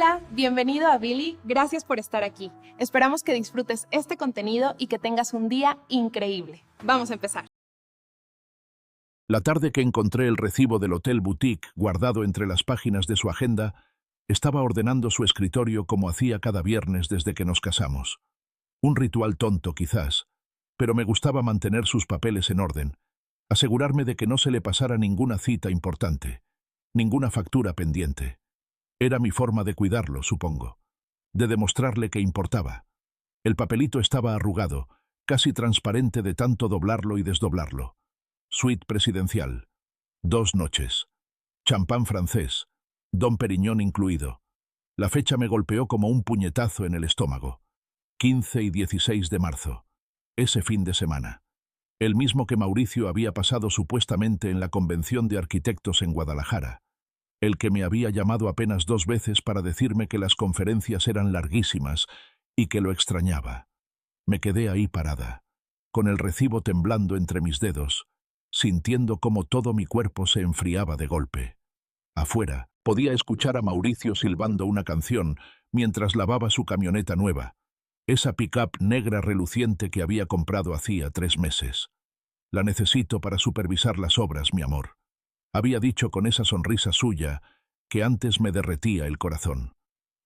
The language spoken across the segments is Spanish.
Hola, bienvenido a Billy. Gracias por estar aquí. Esperamos que disfrutes este contenido y que tengas un día increíble. Vamos a empezar. La tarde que encontré el recibo del Hotel Boutique guardado entre las páginas de su agenda, estaba ordenando su escritorio como hacía cada viernes desde que nos casamos. Un ritual tonto, quizás, pero me gustaba mantener sus papeles en orden, asegurarme de que no se le pasara ninguna cita importante, ninguna factura pendiente. Era mi forma de cuidarlo, supongo, de demostrarle que importaba. El papelito estaba arrugado, casi transparente de tanto doblarlo y desdoblarlo. Suite presidencial. 2 noches. Champán francés. Dom Perignon incluido. La fecha me golpeó como un puñetazo en el estómago. 15 y 16 de marzo. Ese fin de semana. El mismo que Mauricio había pasado supuestamente en la Convención de Arquitectos en Guadalajara. El que me había llamado apenas 2 veces para decirme que las conferencias eran larguísimas y que lo extrañaba. Me quedé ahí parada, con el recibo temblando entre mis dedos, sintiendo cómo todo mi cuerpo se enfriaba de golpe. Afuera, podía escuchar a Mauricio silbando una canción mientras lavaba su camioneta nueva, esa pick-up negra reluciente que había comprado hacía 3 meses. La necesito para supervisar las obras, mi amor. Había dicho con esa sonrisa suya que antes me derretía el corazón.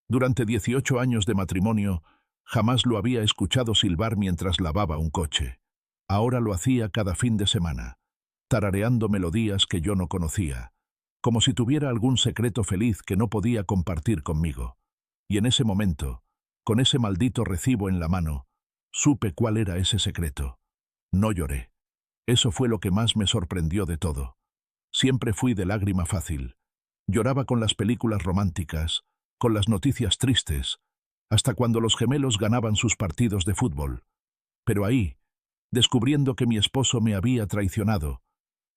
Durante 18 años de matrimonio, jamás lo había escuchado silbar mientras lavaba un coche. Ahora lo hacía cada fin de semana, tarareando melodías que yo no conocía, como si tuviera algún secreto feliz que no podía compartir conmigo. Y en ese momento, con ese maldito recibo en la mano, supe cuál era ese secreto. No lloré. Eso fue lo que más me sorprendió de todo. Siempre fui de lágrima fácil. Lloraba con las películas románticas, con las noticias tristes, hasta cuando los gemelos ganaban sus partidos de fútbol. Pero ahí, descubriendo que mi esposo me había traicionado,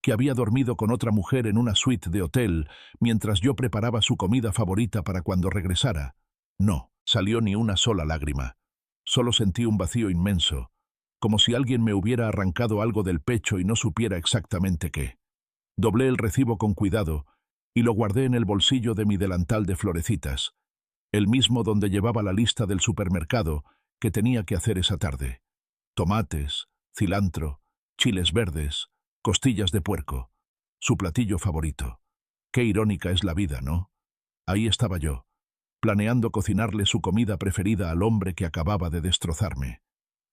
que había dormido con otra mujer en una suite de hotel mientras yo preparaba su comida favorita para cuando regresara, no salió ni una sola lágrima. Solo sentí un vacío inmenso, como si alguien me hubiera arrancado algo del pecho y no supiera exactamente qué. Doblé el recibo con cuidado y lo guardé en el bolsillo de mi delantal de florecitas, el mismo donde llevaba la lista del supermercado que tenía que hacer esa tarde. Tomates, cilantro, chiles verdes, costillas de puerco, su platillo favorito. Qué irónica es la vida, ¿no? Ahí estaba yo, planeando cocinarle su comida preferida al hombre que acababa de destrozarme.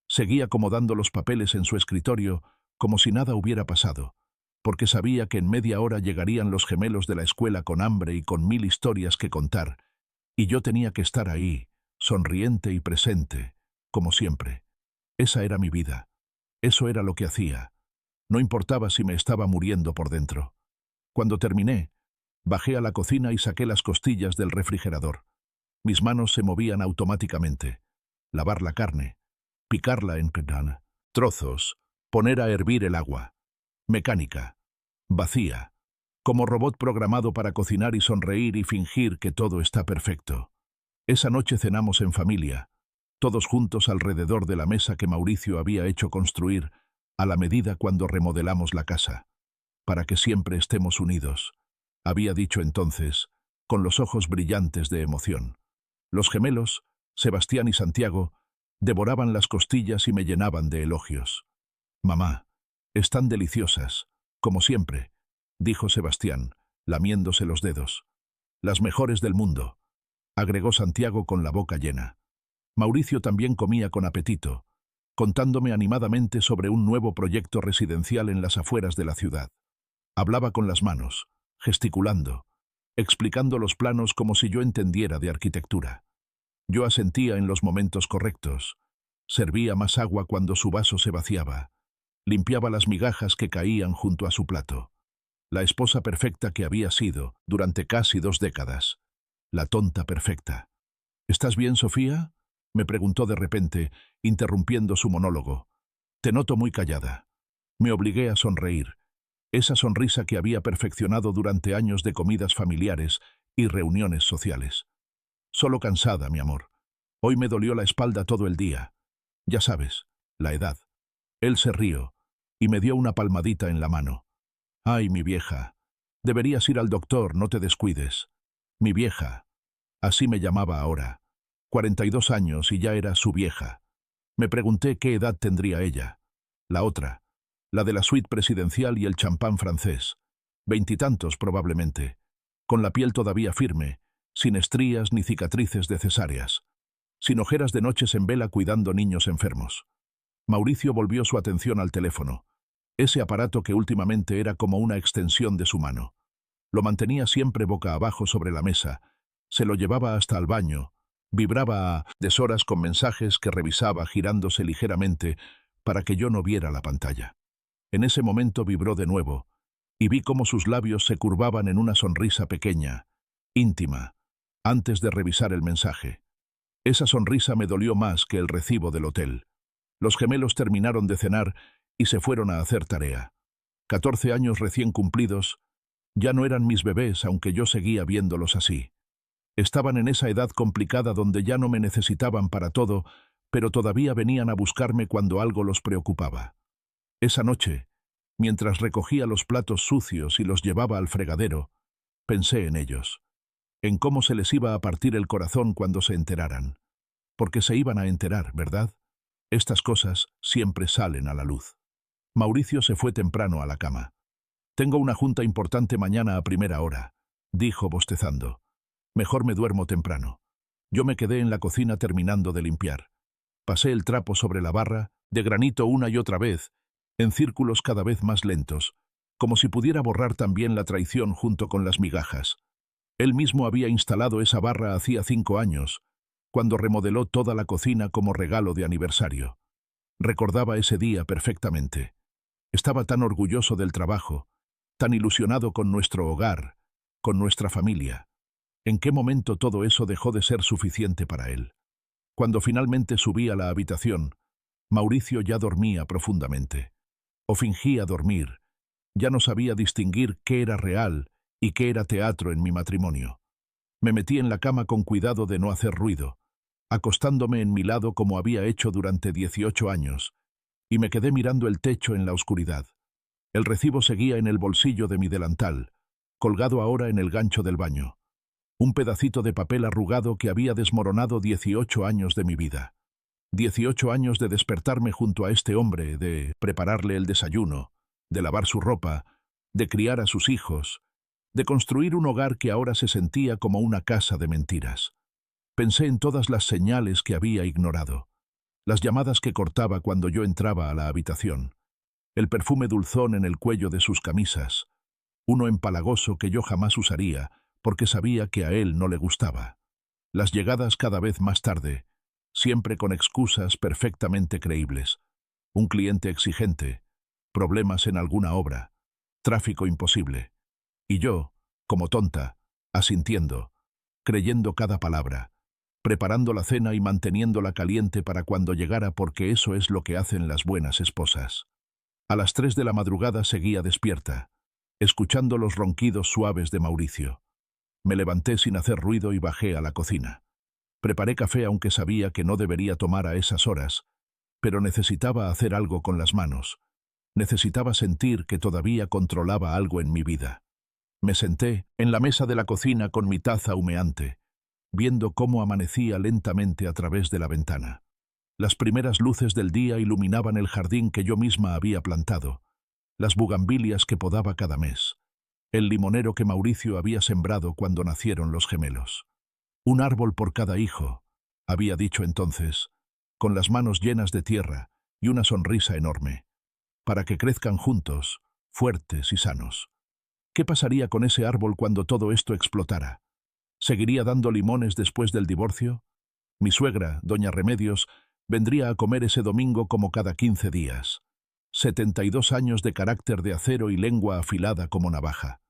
Seguía acomodando los papeles en su escritorio como si nada hubiera pasado, porque sabía que en media hora llegarían los gemelos de la escuela con hambre y con 1000 historias que contar, y yo tenía que estar ahí, sonriente y presente, como siempre. Esa era mi vida. Eso era lo que hacía. No importaba si me estaba muriendo por dentro. Cuando terminé, bajé a la cocina y saqué las costillas del refrigerador. Mis manos se movían automáticamente. Lavar la carne, picarla en trozos, poner a hervir el agua. Mecánica, vacía, como robot programado para cocinar y sonreír y fingir que todo está perfecto. Esa noche cenamos en familia, todos juntos alrededor de la mesa que Mauricio había hecho construir a la medida cuando remodelamos la casa, para que siempre estemos unidos, había dicho entonces, con los ojos brillantes de emoción. Los gemelos, Sebastián y Santiago, devoraban las costillas y me llenaban de elogios. «Mamá, están deliciosas, como siempre», dijo Sebastián, lamiéndose los dedos. «Las mejores del mundo», agregó Santiago con la boca llena. Mauricio también comía con apetito, contándome animadamente sobre un nuevo proyecto residencial en las afueras de la ciudad. Hablaba con las manos, gesticulando, explicando los planos como si yo entendiera de arquitectura. Yo asentía en los momentos correctos, servía más agua cuando su vaso se vaciaba, limpiaba las migajas que caían junto a su plato. La esposa perfecta que había sido durante casi 2 décadas. La tonta perfecta. «¿Estás bien, Sofía?», me preguntó de repente, interrumpiendo su monólogo. «Te noto muy callada». Me obligué a sonreír, esa sonrisa que había perfeccionado durante años de comidas familiares y reuniones sociales. «Solo cansada, mi amor. Hoy me dolió la espalda todo el día. Ya sabes, la edad». Él se rió y me dio una palmadita en la mano. «Ay, mi vieja. Deberías ir al doctor, no te descuides. Mi vieja». Así me llamaba ahora. 42 años y ya era su vieja. Me pregunté qué edad tendría ella. La otra, la de la suite presidencial y el champán francés. 20 y tantos probablemente, con la piel todavía firme, sin estrías ni cicatrices de cesáreas, sin ojeras de noches en vela cuidando niños enfermos. Mauricio volvió su atención al teléfono, ese aparato que últimamente era como una extensión de su mano. Lo mantenía siempre boca abajo sobre la mesa, se lo llevaba hasta el baño, vibraba a deshoras con mensajes que revisaba girándose ligeramente para que yo no viera la pantalla. En ese momento vibró de nuevo, y vi cómo sus labios se curvaban en una sonrisa pequeña, íntima, antes de revisar el mensaje. Esa sonrisa me dolió más que el recibo del hotel. Los gemelos terminaron de cenar y se fueron a hacer tarea. 14 años recién cumplidos, ya no eran mis bebés, aunque yo seguía viéndolos así. Estaban en esa edad complicada donde ya no me necesitaban para todo, pero todavía venían a buscarme cuando algo los preocupaba. Esa noche, mientras recogía los platos sucios y los llevaba al fregadero, pensé en ellos, en cómo se les iba a partir el corazón cuando se enteraran. Porque se iban a enterar, ¿verdad? Estas cosas siempre salen a la luz. Mauricio se fue temprano a la cama. «Tengo una junta importante mañana a primera hora», dijo bostezando. «Mejor me duermo temprano». Yo me quedé en la cocina terminando de limpiar. Pasé el trapo sobre la barra, de granito una y otra vez, en círculos cada vez más lentos, como si pudiera borrar también la traición junto con las migajas. Él mismo había instalado esa barra hacía 5 años, cuando remodeló toda la cocina como regalo de aniversario. Recordaba ese día perfectamente. Estaba tan orgulloso del trabajo, tan ilusionado con nuestro hogar, con nuestra familia. ¿En qué momento todo eso dejó de ser suficiente para él? Cuando finalmente subí a la habitación, Mauricio ya dormía profundamente. O fingía dormir. Ya no sabía distinguir qué era real y qué era teatro en mi matrimonio. Me metí en la cama con cuidado de no hacer ruido, acostándome en mi lado como había hecho durante 18 años, y me quedé mirando el techo en la oscuridad. El recibo seguía en el bolsillo de mi delantal, colgado ahora en el gancho del baño. Un pedacito de papel arrugado que había desmoronado 18 años de mi vida. 18 años de despertarme junto a este hombre, de prepararle el desayuno, de lavar su ropa, de criar a sus hijos, de construir un hogar que ahora se sentía como una casa de mentiras. Pensé en todas las señales que había ignorado, las llamadas que cortaba cuando yo entraba a la habitación, el perfume dulzón en el cuello de sus camisas, uno empalagoso que yo jamás usaría porque sabía que a él no le gustaba, las llegadas cada vez más tarde, siempre con excusas perfectamente creíbles, un cliente exigente, problemas en alguna obra, tráfico imposible, y yo, como tonta, asintiendo, creyendo cada palabra, preparando la cena y manteniéndola caliente para cuando llegara porque eso es lo que hacen las buenas esposas. A las 3 de la madrugada seguía despierta, escuchando los ronquidos suaves de Mauricio. Me levanté sin hacer ruido y bajé a la cocina. Preparé café aunque sabía que no debería tomar a esas horas, pero necesitaba hacer algo con las manos. Necesitaba sentir que todavía controlaba algo en mi vida. Me senté en la mesa de la cocina con mi taza humeante, viendo cómo amanecía lentamente a través de la ventana. Las primeras luces del día iluminaban el jardín que yo misma había plantado, las bugambilias que podaba cada mes, el limonero que Mauricio había sembrado cuando nacieron los gemelos. Un árbol por cada hijo, había dicho entonces, con las manos llenas de tierra y una sonrisa enorme, para que crezcan juntos, fuertes y sanos. ¿Qué pasaría con ese árbol cuando todo esto explotara? ¿Seguiría dando limones después del divorcio? Mi suegra, doña Remedios, vendría a comer ese domingo como cada 15 días. 72 años de carácter de acero y lengua afilada como navaja.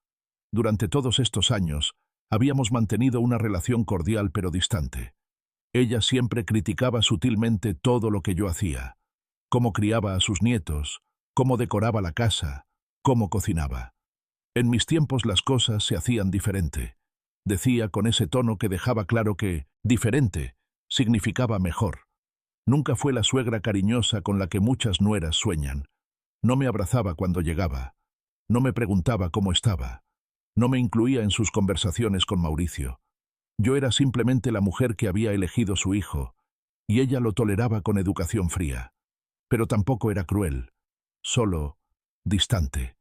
Durante todos estos años, habíamos mantenido una relación cordial pero distante. Ella siempre criticaba sutilmente todo lo que yo hacía, cómo criaba a sus nietos, cómo decoraba la casa, cómo cocinaba. En mis tiempos las cosas se hacían diferente, decía con ese tono que dejaba claro que diferente significaba mejor. Nunca fue la suegra cariñosa con la que muchas nueras sueñan. No me abrazaba cuando llegaba, no me preguntaba cómo estaba, no me incluía en sus conversaciones con Mauricio. Yo era simplemente la mujer que había elegido su hijo, y ella lo toleraba con educación fría. Pero tampoco era cruel, solo distante,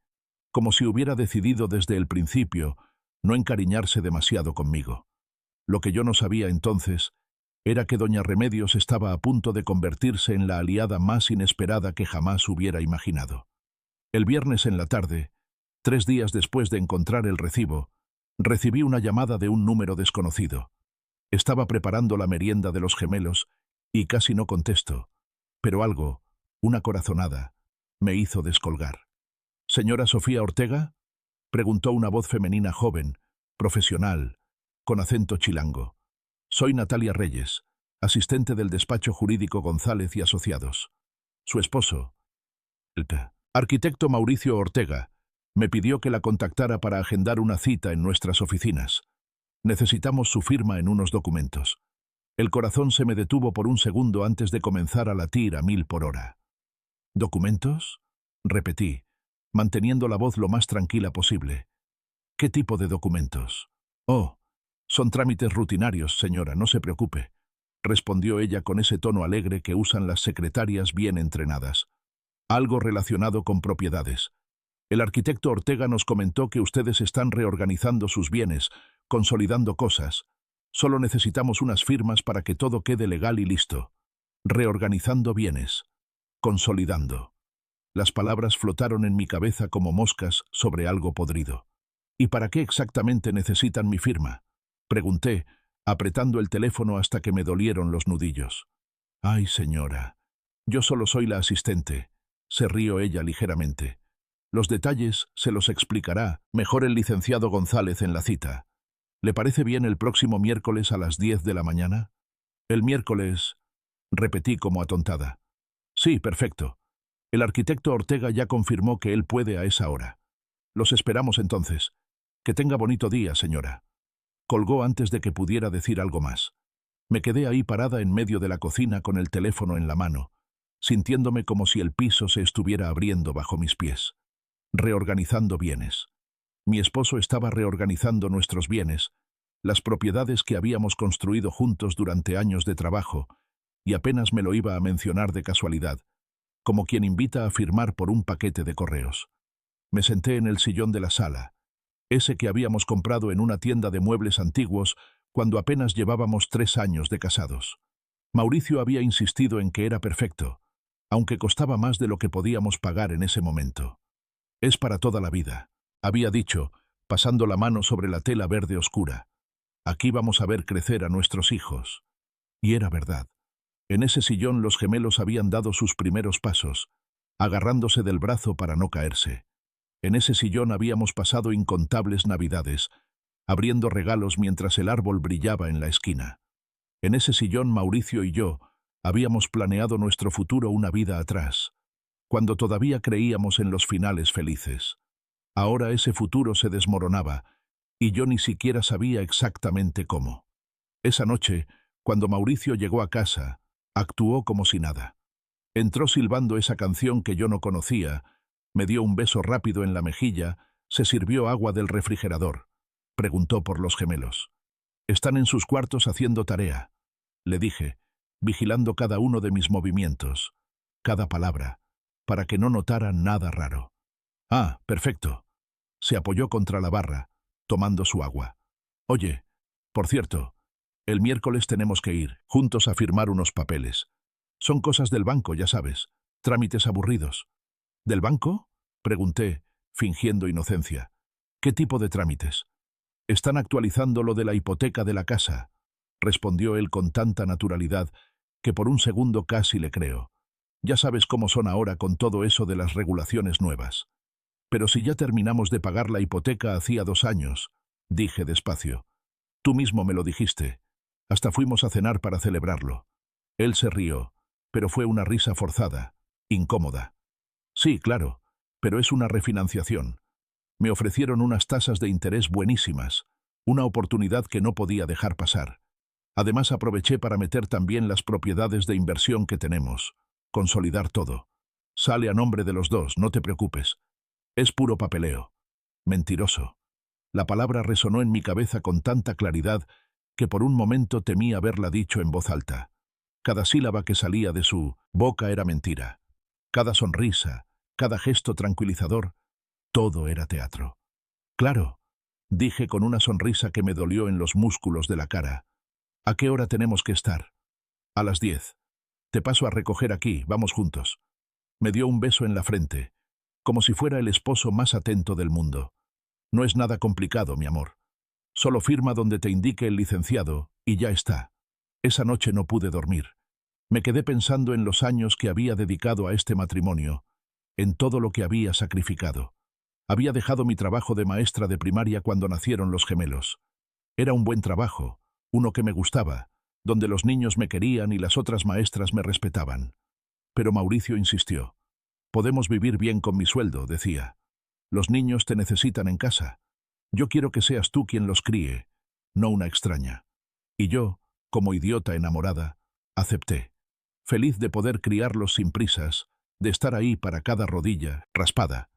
como si hubiera decidido desde el principio no encariñarse demasiado conmigo. Lo que yo no sabía entonces era que doña Remedios estaba a punto de convertirse en la aliada más inesperada que jamás hubiera imaginado. El viernes en la tarde, 3 días después de encontrar el recibo, recibí una llamada de un número desconocido. Estaba preparando la merienda de los gemelos y casi no contesto, pero algo, una corazonada, me hizo descolgar. «¿Señora Sofía Ortega?», preguntó una voz femenina joven, profesional, con acento chilango. «Soy Natalia Reyes, asistente del despacho jurídico González y Asociados. Su esposo, el arquitecto Mauricio Ortega, me pidió que la contactara para agendar una cita en nuestras oficinas. Necesitamos su firma en unos documentos». El corazón se me detuvo por un segundo antes de comenzar a latir a 1000 por hora. «¿Documentos?», repetí, manteniendo la voz lo más tranquila posible. «¿Qué tipo de documentos?». «Oh, son trámites rutinarios, señora, no se preocupe», respondió ella con ese tono alegre que usan las secretarias bien entrenadas. «Algo relacionado con propiedades. El arquitecto Ortega nos comentó que ustedes están reorganizando sus bienes, consolidando cosas. Solo necesitamos unas firmas para que todo quede legal y listo. Reorganizando bienes. Consolidando». Las palabras flotaron en mi cabeza como moscas sobre algo podrido. «¿Y para qué exactamente necesitan mi firma?», pregunté, apretando el teléfono hasta que me dolieron los nudillos. «Ay, señora, yo solo soy la asistente», se rió ella ligeramente. «Los detalles se los explicará mejor el licenciado González en la cita. ¿Le parece bien el próximo miércoles a las 10 de la mañana?» «El miércoles», repetí como atontada. «Sí, perfecto. El arquitecto Ortega ya confirmó que él puede a esa hora. Los esperamos entonces. Que tenga bonito día, señora». Colgó antes de que pudiera decir algo más. Me quedé ahí parada en medio de la cocina con el teléfono en la mano, sintiéndome como si el piso se estuviera abriendo bajo mis pies. Reorganizando bienes. Mi esposo estaba reorganizando nuestros bienes, las propiedades que habíamos construido juntos durante años de trabajo, y apenas me lo iba a mencionar de casualidad, como quien invita a firmar por un paquete de correos. Me senté en el sillón de la sala, ese que habíamos comprado en una tienda de muebles antiguos cuando apenas llevábamos 3 años de casados. Mauricio había insistido en que era perfecto, aunque costaba más de lo que podíamos pagar en ese momento. «Es para toda la vida», había dicho, pasando la mano sobre la tela verde oscura. «Aquí vamos a ver crecer a nuestros hijos». Y era verdad. En ese sillón los gemelos habían dado sus primeros pasos, agarrándose del brazo para no caerse. En ese sillón habíamos pasado incontables navidades, abriendo regalos mientras el árbol brillaba en la esquina. En ese sillón Mauricio y yo habíamos planeado nuestro futuro una vida atrás, cuando todavía creíamos en los finales felices. Ahora ese futuro se desmoronaba, y yo ni siquiera sabía exactamente cómo. Esa noche, cuando Mauricio llegó a casa, actuó como si nada. Entró silbando esa canción que yo no conocía, me dio un beso rápido en la mejilla, se sirvió agua del refrigerador. Preguntó por los gemelos. «Están en sus cuartos haciendo tarea», le dije, vigilando cada uno de mis movimientos, cada palabra, para que no notaran nada raro. «Ah, perfecto». Se apoyó contra la barra, tomando su agua. «Oye, por cierto, el miércoles tenemos que ir juntos a firmar unos papeles. Son cosas del banco, ya sabes, trámites aburridos». «¿Del banco?», pregunté, fingiendo inocencia. «¿Qué tipo de trámites?». «Están actualizando lo de la hipoteca de la casa», respondió él con tanta naturalidad que por un segundo casi le creo. «Ya sabes cómo son ahora con todo eso de las regulaciones nuevas». «Pero si ya terminamos de pagar la hipoteca hacía 2 años», dije despacio. «Tú mismo me lo dijiste. Hasta fuimos a cenar para celebrarlo». Él se rió, pero fue una risa forzada, incómoda. «Sí, claro, pero es una refinanciación. Me ofrecieron unas tasas de interés buenísimas, una oportunidad que no podía dejar pasar. Además aproveché para meter también las propiedades de inversión que tenemos, consolidar todo. Sale a nombre de los dos, no te preocupes. Es puro papeleo». Mentiroso. La palabra resonó en mi cabeza con tanta claridad que por un momento temí haberla dicho en voz alta. Cada sílaba que salía de su boca era mentira. Cada sonrisa, cada gesto tranquilizador, todo era teatro. Claro, dije con una sonrisa que me dolió en los músculos de la cara. ¿A qué hora tenemos que estar? A las 10. Te paso a recoger aquí, vamos juntos. Me dio un beso en la frente, como si fuera el esposo más atento del mundo. No es nada complicado, mi amor. Solo firma donde te indique el licenciado y ya está. Esa noche no pude dormir. Me quedé pensando en los años que había dedicado a este matrimonio, en todo lo que había sacrificado. Había dejado mi trabajo de maestra de primaria cuando nacieron los gemelos. Era un buen trabajo, uno que me gustaba, donde los niños me querían y las otras maestras me respetaban. Pero Mauricio insistió. Podemos vivir bien con mi sueldo, decía. Los niños te necesitan en casa. Yo quiero que seas tú quien los críe, no una extraña. Y yo, como idiota enamorada, acepté. Feliz de poder criarlos sin prisas, de estar ahí para cada rodilla raspada,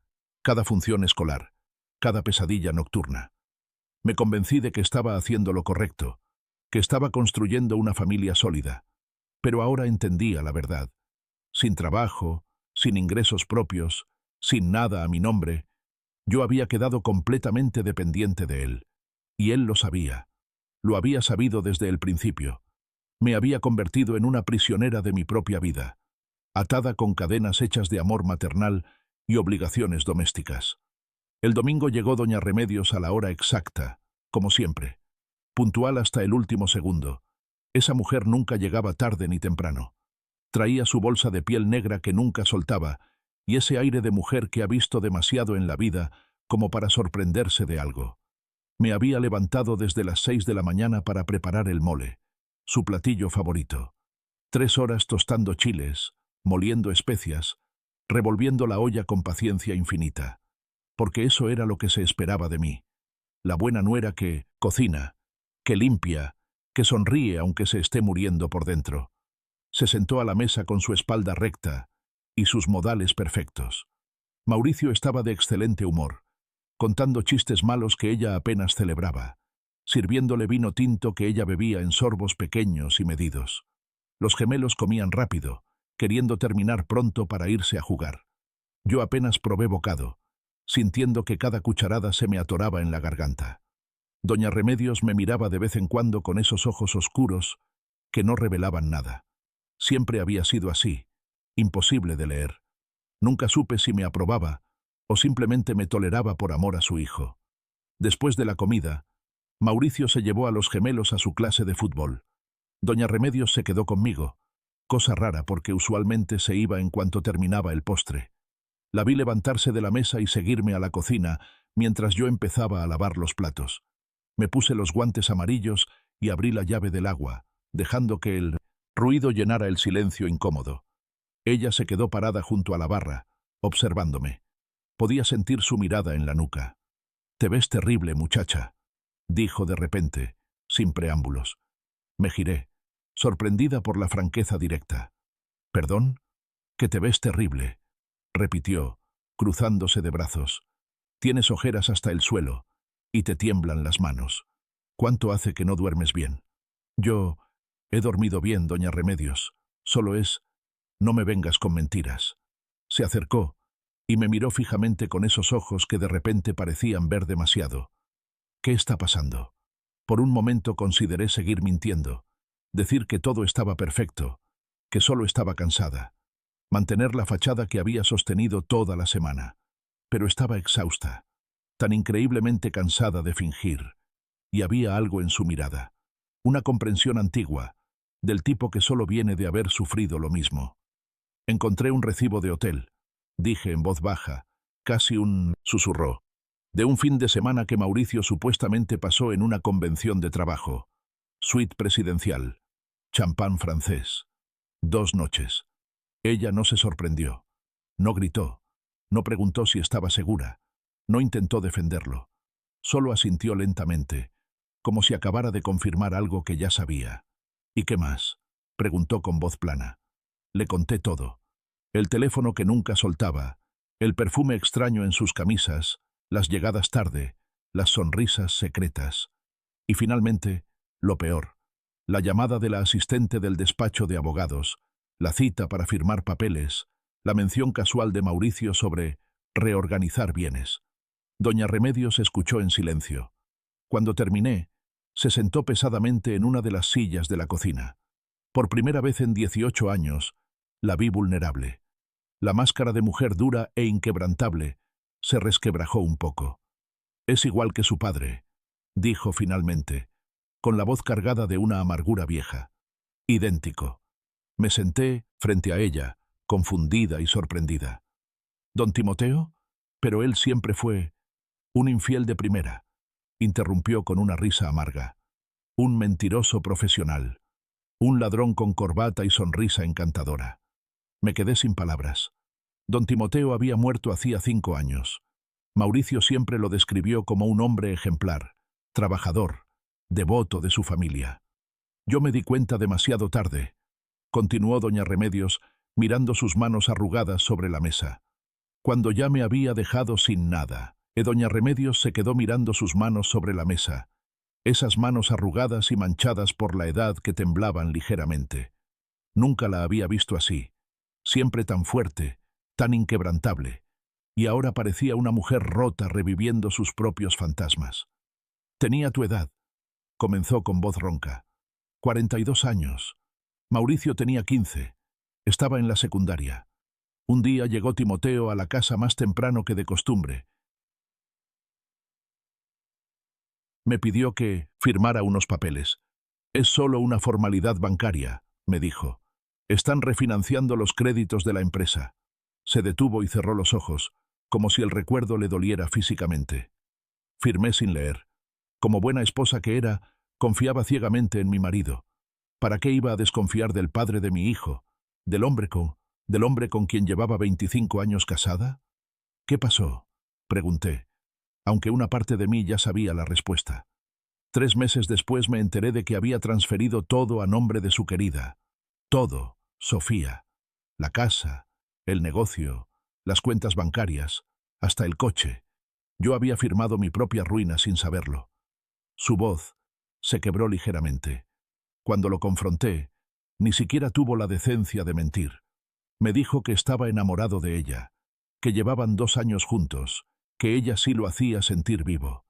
cada función escolar, cada pesadilla nocturna. Me convencí de que estaba haciendo lo correcto, que estaba construyendo una familia sólida. Pero ahora entendía la verdad. Sin trabajo, sin ingresos propios, sin nada a mi nombre, yo había quedado completamente dependiente de él. Y él lo sabía. Lo había sabido desde el principio. Me había convertido en una prisionera de mi propia vida, atada con cadenas hechas de amor maternal y obligaciones domésticas. El domingo llegó doña Remedios a la hora exacta, como siempre, puntual hasta el último segundo. Esa mujer nunca llegaba tarde ni temprano. Traía su bolsa de piel negra que nunca soltaba y ese aire de mujer que ha visto demasiado en la vida como para sorprenderse de algo. Me había levantado desde las 6 de la mañana para preparar el mole, su platillo favorito. 3 horas tostando chiles, moliendo especias, revolviendo la olla con paciencia infinita. Porque eso era lo que se esperaba de mí. La buena nuera que cocina, que limpia, que sonríe aunque se esté muriendo por dentro. Se sentó a la mesa con su espalda recta y sus modales perfectos. Mauricio estaba de excelente humor, contando chistes malos que ella apenas celebraba, sirviéndole vino tinto que ella bebía en sorbos pequeños y medidos. Los gemelos comían rápido, queriendo terminar pronto para irse a jugar. Yo apenas probé bocado, sintiendo que cada cucharada se me atoraba en la garganta. Doña Remedios me miraba de vez en cuando con esos ojos oscuros que no revelaban nada. Siempre había sido así, imposible de leer. Nunca supe si me aprobaba o simplemente me toleraba por amor a su hijo. Después de la comida, Mauricio se llevó a los gemelos a su clase de fútbol. Doña Remedios se quedó conmigo, cosa rara porque usualmente se iba en cuanto terminaba el postre. La vi levantarse de la mesa y seguirme a la cocina mientras yo empezaba a lavar los platos. Me puse los guantes amarillos y abrí la llave del agua, dejando que el ruido llenara el silencio incómodo. Ella se quedó parada junto a la barra, observándome. Podía sentir su mirada en la nuca. «Te ves terrible, muchacha», dijo de repente, sin preámbulos. Me giré, sorprendida por la franqueza directa. «¿Perdón? Que te ves terrible», repitió, cruzándose de brazos. «Tienes ojeras hasta el suelo y te tiemblan las manos. ¿Cuánto hace que no duermes bien?» «Yo he dormido bien, doña Remedios. Solo es... No me vengas con mentiras». Se acercó y me miró fijamente con esos ojos que de repente parecían ver demasiado. «¿Qué está pasando?» Por un momento consideré seguir mintiendo, decir que todo estaba perfecto, que solo estaba cansada, mantener la fachada que había sostenido toda la semana. Pero estaba exhausta, tan increíblemente cansada de fingir, y había algo en su mirada, una comprensión antigua, del tipo que solo viene de haber sufrido lo mismo. «Encontré un recibo de hotel», dije en voz baja, casi un susurro, de un fin de semana que Mauricio supuestamente pasó en una convención de trabajo. Suite presidencial, champán francés. 2 noches. Ella no se sorprendió, no gritó, no preguntó si estaba segura, no intentó defenderlo. Solo asintió lentamente, como si acabara de confirmar algo que ya sabía. «¿Y qué más?», preguntó con voz plana. Le conté todo. El teléfono que nunca soltaba, el perfume extraño en sus camisas, las llegadas tarde, las sonrisas secretas. Y finalmente, Lo peor, la llamada de la asistente del despacho de abogados, la cita para firmar papeles, la mención casual de Mauricio sobre reorganizar bienes. Doña Remedios escuchó en silencio. Cuando terminé, se sentó pesadamente en una de las sillas de la cocina. Por primera vez en 18 años, la vi vulnerable. La máscara de mujer dura e inquebrantable se resquebrajó un poco. «Es igual que su padre», dijo finalmente, con la voz cargada de una amargura vieja. «Idéntico». Me senté frente a ella, confundida y sorprendida. «¿Don Timoteo? Pero él siempre fue un infiel de primera», interrumpió con una risa amarga. «Un mentiroso profesional. Un ladrón con corbata y sonrisa encantadora». Me quedé sin palabras. Don Timoteo había muerto hacía 5 años. Mauricio siempre lo describió como un hombre ejemplar, trabajador, devoto de su familia. Yo me di cuenta demasiado tarde, continuó doña Remedios, mirando sus manos arrugadas sobre la mesa. Cuando ya me había dejado sin nada, doña Remedios se quedó mirando sus manos sobre la mesa, esas manos arrugadas y manchadas por la edad que temblaban ligeramente. Nunca la había visto así, siempre tan fuerte, tan inquebrantable, y ahora parecía una mujer rota reviviendo sus propios fantasmas. «Tenía tu edad», comenzó con voz ronca. 42 años. Mauricio tenía 15. Estaba en la secundaria. Un día llegó Timoteo a la casa más temprano que de costumbre. Me pidió que firmara unos papeles. «Es solo una formalidad bancaria», me dijo. «Están refinanciando los créditos de la empresa». Se detuvo y cerró los ojos, como si el recuerdo le doliera físicamente. Firmé sin leer. Como buena esposa que era, confiaba ciegamente en mi marido. ¿Para qué iba a desconfiar del padre de mi hijo, del hombre con quien llevaba 25 años casada? «¿Qué pasó?», pregunté, aunque una parte de mí ya sabía la respuesta. 3 meses después me enteré de que había transferido todo a nombre de su querida. Todo, Sofía. La casa, el negocio, las cuentas bancarias, hasta el coche. Yo había firmado mi propia ruina sin saberlo. Su voz se quebró ligeramente. Cuando lo confronté, ni siquiera tuvo la decencia de mentir. Me dijo que estaba enamorado de ella, que llevaban 2 años juntos, que ella sí lo hacía sentir vivo.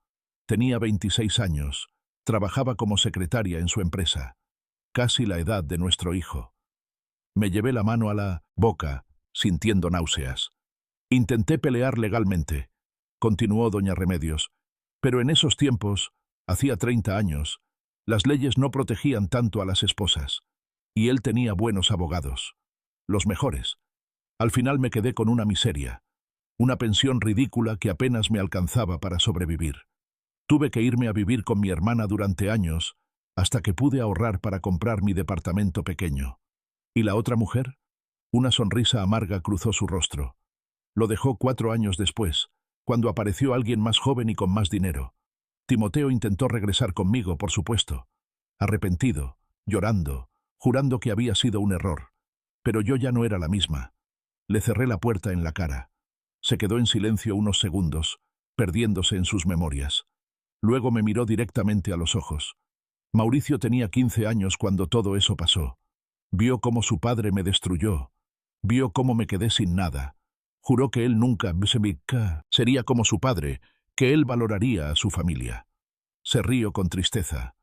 Tenía 26 años, trabajaba como secretaria en su empresa, casi la edad de nuestro hijo. Me llevé la mano a la boca, sintiendo náuseas. Intenté pelear legalmente, continuó doña Remedios, pero en esos tiempos, hacía 30 años, las leyes no protegían tanto a las esposas, y él tenía buenos abogados, los mejores. Al final me quedé con una miseria, una pensión ridícula que apenas me alcanzaba para sobrevivir. Tuve que irme a vivir con mi hermana durante años, hasta que pude ahorrar para comprar mi departamento pequeño. ¿Y la otra mujer? Una sonrisa amarga cruzó su rostro. Lo dejó 4 años después, cuando apareció alguien más joven y con más dinero. Timoteo intentó regresar conmigo, por supuesto, arrepentido, llorando, jurando que había sido un error. Pero yo ya no era la misma. Le cerré la puerta en la cara. Se quedó en silencio unos segundos, perdiéndose en sus memorias. Luego me miró directamente a los ojos. Mauricio tenía 15 años cuando todo eso pasó. Vio cómo su padre me destruyó. Vio cómo me quedé sin nada. Juró que él nunca sería como su padre, que él valoraría a su familia. Se rió con tristeza.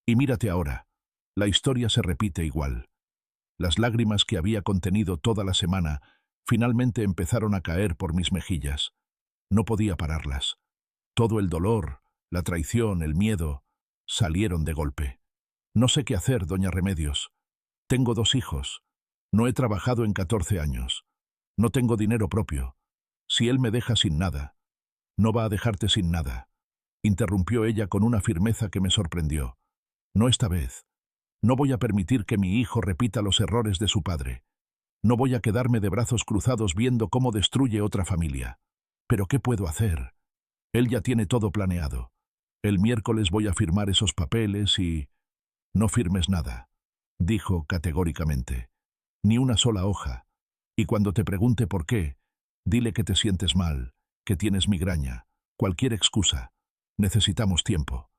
Y mírate ahora. La historia se repite igual. Las lágrimas que había contenido toda la semana finalmente empezaron a caer por mis mejillas. No podía pararlas. Todo el dolor, la traición, el miedo, salieron de golpe. No sé qué hacer, doña Remedios. Tengo 2 hijos. No he trabajado en 14 años. No tengo dinero propio. Si él me deja sin nada, no va a dejarte sin nada, interrumpió ella con una firmeza que me sorprendió. No esta vez. No voy a permitir que mi hijo repita los errores de su padre. No voy a quedarme de brazos cruzados viendo cómo destruye otra familia. ¿Pero qué puedo hacer? Él ya tiene todo planeado. El miércoles voy a firmar esos papeles y... No firmes nada, dijo categóricamente. Ni una sola hoja. Y cuando te pregunte por qué, dile que te sientes mal, que tienes migraña, cualquier excusa. Necesitamos tiempo.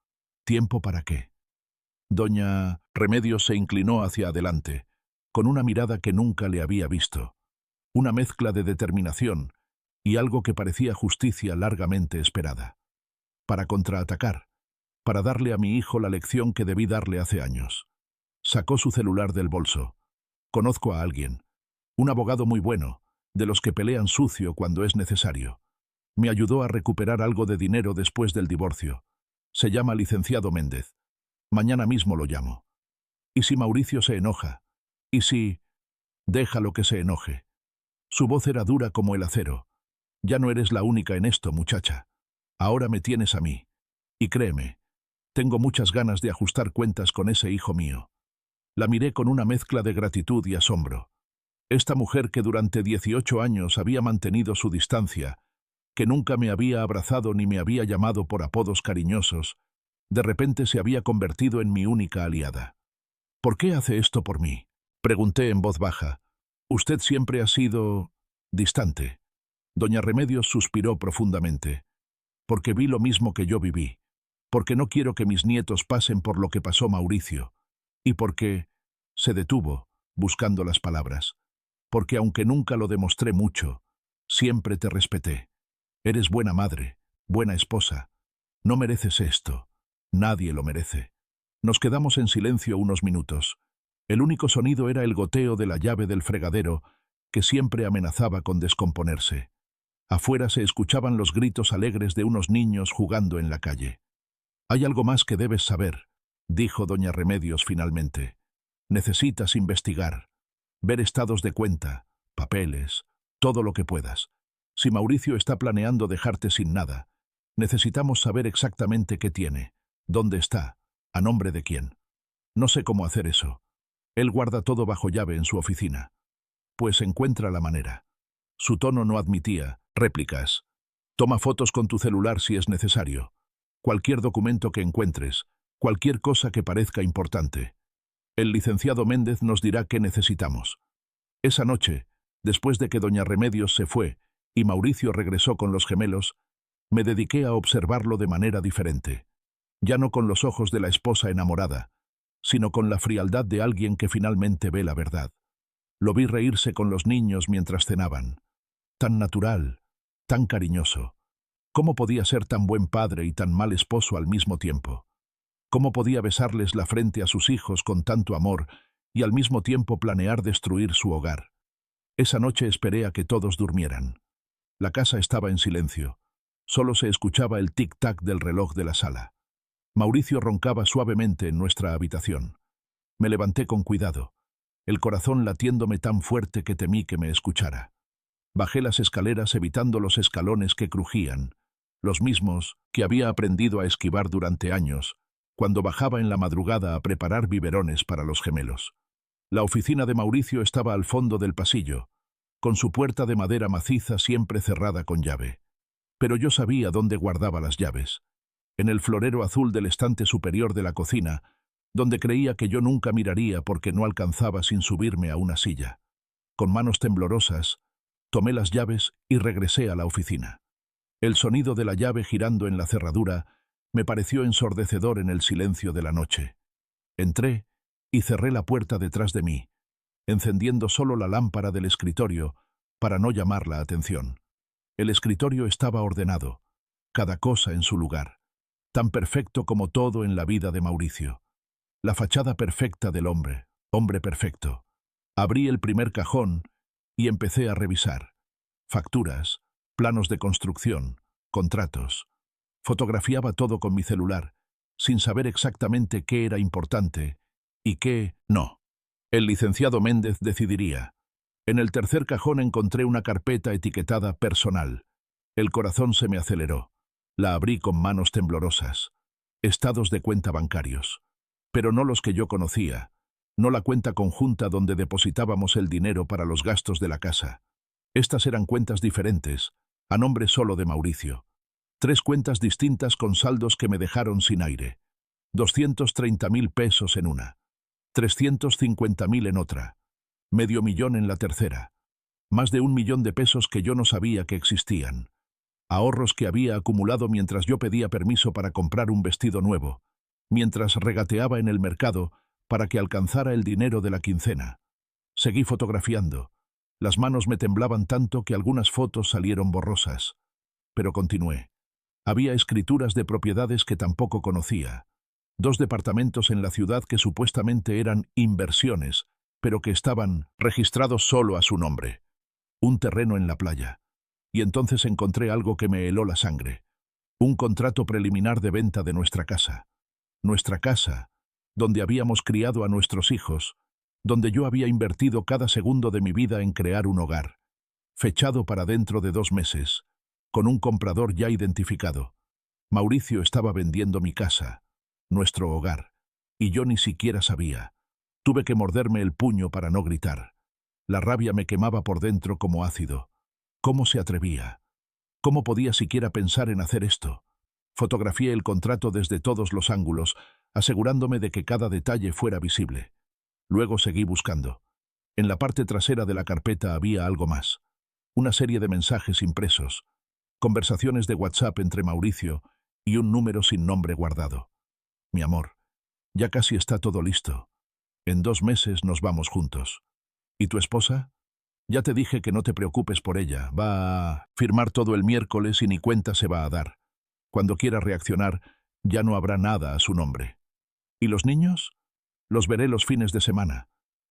¿Tiempo para qué? Doña Remedios se inclinó hacia adelante, con una mirada que nunca le había visto. Una mezcla de determinación y algo que parecía justicia largamente esperada. Para contraatacar, para darle a mi hijo la lección que debí darle hace años. Sacó su celular del bolso. Conozco a alguien, un abogado muy bueno, de los que pelean sucio cuando es necesario. Me ayudó a recuperar algo de dinero después del divorcio. Se llama licenciado Méndez. Mañana mismo lo llamo. ¿Y si Mauricio se enoja? ¿Y si... Déjalo que se enoje? Su voz era dura como el acero. Ya no eres la única en esto, muchacha. Ahora me tienes a mí. Y créeme, tengo muchas ganas de ajustar cuentas con ese hijo mío. La miré con una mezcla de gratitud y asombro. Esta mujer que durante 18 años había mantenido su distancia, que nunca me había abrazado ni me había llamado por apodos cariñosos, de repente se había convertido en mi única aliada. ¿Por qué hace esto por mí? Pregunté en voz baja. Usted siempre ha sido... distante. Doña Remedios suspiró profundamente. Porque vi lo mismo que yo viví. Porque no quiero que mis nietos pasen por lo que pasó Mauricio. Y porque... Se detuvo, buscando las palabras. Porque aunque nunca lo demostré mucho, siempre te respeté. Eres buena madre, buena esposa. No mereces esto. Nadie lo merece. Nos quedamos en silencio unos minutos. El único sonido era el goteo de la llave del fregadero, que siempre amenazaba con descomponerse. Afuera se escuchaban los gritos alegres de unos niños jugando en la calle. «Hay algo más que debes saber», dijo doña Remedios finalmente. «Necesitas investigar, ver estados de cuenta, papeles, todo lo que puedas. Si Mauricio está planeando dejarte sin nada, necesitamos saber exactamente qué tiene, dónde está, a nombre de quién. No sé cómo hacer eso. Él guarda todo bajo llave en su oficina. Pues encuentra la manera». Su tono no admitía réplicas. «Toma fotos con tu celular si es necesario. Cualquier documento que encuentres, cualquier cosa que parezca importante. El licenciado Méndez nos dirá qué necesitamos». Esa noche, después de que doña Remedios se fue y Mauricio regresó con los gemelos, me dediqué a observarlo de manera diferente. Ya no con los ojos de la esposa enamorada, sino con la frialdad de alguien que finalmente ve la verdad. Lo vi reírse con los niños mientras cenaban. Tan natural, tan cariñoso. ¿Cómo podía ser tan buen padre y tan mal esposo al mismo tiempo? ¿Cómo podía besarles la frente a sus hijos con tanto amor y al mismo tiempo planear destruir su hogar? Esa noche esperé a que todos durmieran. La casa estaba en silencio. Solo se escuchaba el tic-tac del reloj de la sala. Mauricio roncaba suavemente en nuestra habitación. Me levanté con cuidado, el corazón latiéndome tan fuerte que temí que me escuchara. Bajé las escaleras evitando los escalones que crujían, los mismos que había aprendido a esquivar durante años, cuando bajaba en la madrugada a preparar biberones para los gemelos. La oficina de Mauricio estaba al fondo del pasillo, con su puerta de madera maciza siempre cerrada con llave. Pero yo sabía dónde guardaba las llaves. En el florero azul del estante superior de la cocina, donde creía que yo nunca miraría porque no alcanzaba sin subirme a una silla. Con manos temblorosas, tomé las llaves y regresé a la oficina. El sonido de la llave girando en la cerradura me pareció ensordecedor en el silencio de la noche. Entré y cerré la puerta detrás de mí, encendiendo solo la lámpara del escritorio para no llamar la atención. El escritorio estaba ordenado, cada cosa en su lugar, tan perfecto como todo en la vida de Mauricio. La fachada perfecta del hombre, hombre perfecto. Abrí el primer cajón y empecé a revisar. Facturas, planos de construcción, contratos. Fotografiaba todo con mi celular, sin saber exactamente qué era importante y qué no. El licenciado Méndez decidiría. En el tercer cajón encontré una carpeta etiquetada personal. El corazón se me aceleró. La abrí con manos temblorosas. Estados de cuenta bancarios. Pero no los que yo conocía. No la cuenta conjunta donde depositábamos el dinero para los gastos de la casa. Estas eran cuentas diferentes, a nombre solo de Mauricio. 3 cuentas distintas con saldos que me dejaron sin aire. 230.000 pesos en una. 350.000 en otra. $500.000 en la tercera. Más de 1 millón de pesos que yo no sabía que existían. Ahorros que había acumulado mientras yo pedía permiso para comprar un vestido nuevo. mientras regateaba en el mercado para que alcanzara el dinero de la quincena. Seguí fotografiando. Las manos me temblaban tanto que algunas fotos salieron borrosas. Pero continué. Había escrituras de propiedades que tampoco conocía. 2 departamentos en la ciudad que supuestamente eran inversiones, pero que estaban registrados solo a su nombre. Un terreno en la playa. Y entonces encontré algo que me heló la sangre. Un contrato preliminar de venta de nuestra casa. Nuestra casa, donde habíamos criado a nuestros hijos, donde yo había invertido cada segundo de mi vida en crear un hogar. Fechado para dentro de 2 meses, con un comprador ya identificado. Mauricio estaba vendiendo mi casa, nuestro hogar, y yo ni siquiera sabía. Tuve que morderme el puño para no gritar. La rabia me quemaba por dentro como ácido. ¿Cómo se atrevía? ¿Cómo podía siquiera pensar en hacer esto? Fotografié el contrato desde todos los ángulos, asegurándome de que cada detalle fuera visible. Luego seguí buscando. En la parte trasera de la carpeta había algo más. Una serie de mensajes impresos, conversaciones de WhatsApp entre Mauricio y un número sin nombre guardado. Mi amor, ya casi está todo listo. En 2 meses nos vamos juntos. ¿Y tu esposa? Ya te dije que no te preocupes por ella. Va a firmar todo el miércoles y ni cuenta se va a dar. Cuando quiera reaccionar, ya no habrá nada a su nombre. ¿Y los niños? Los veré los fines de semana.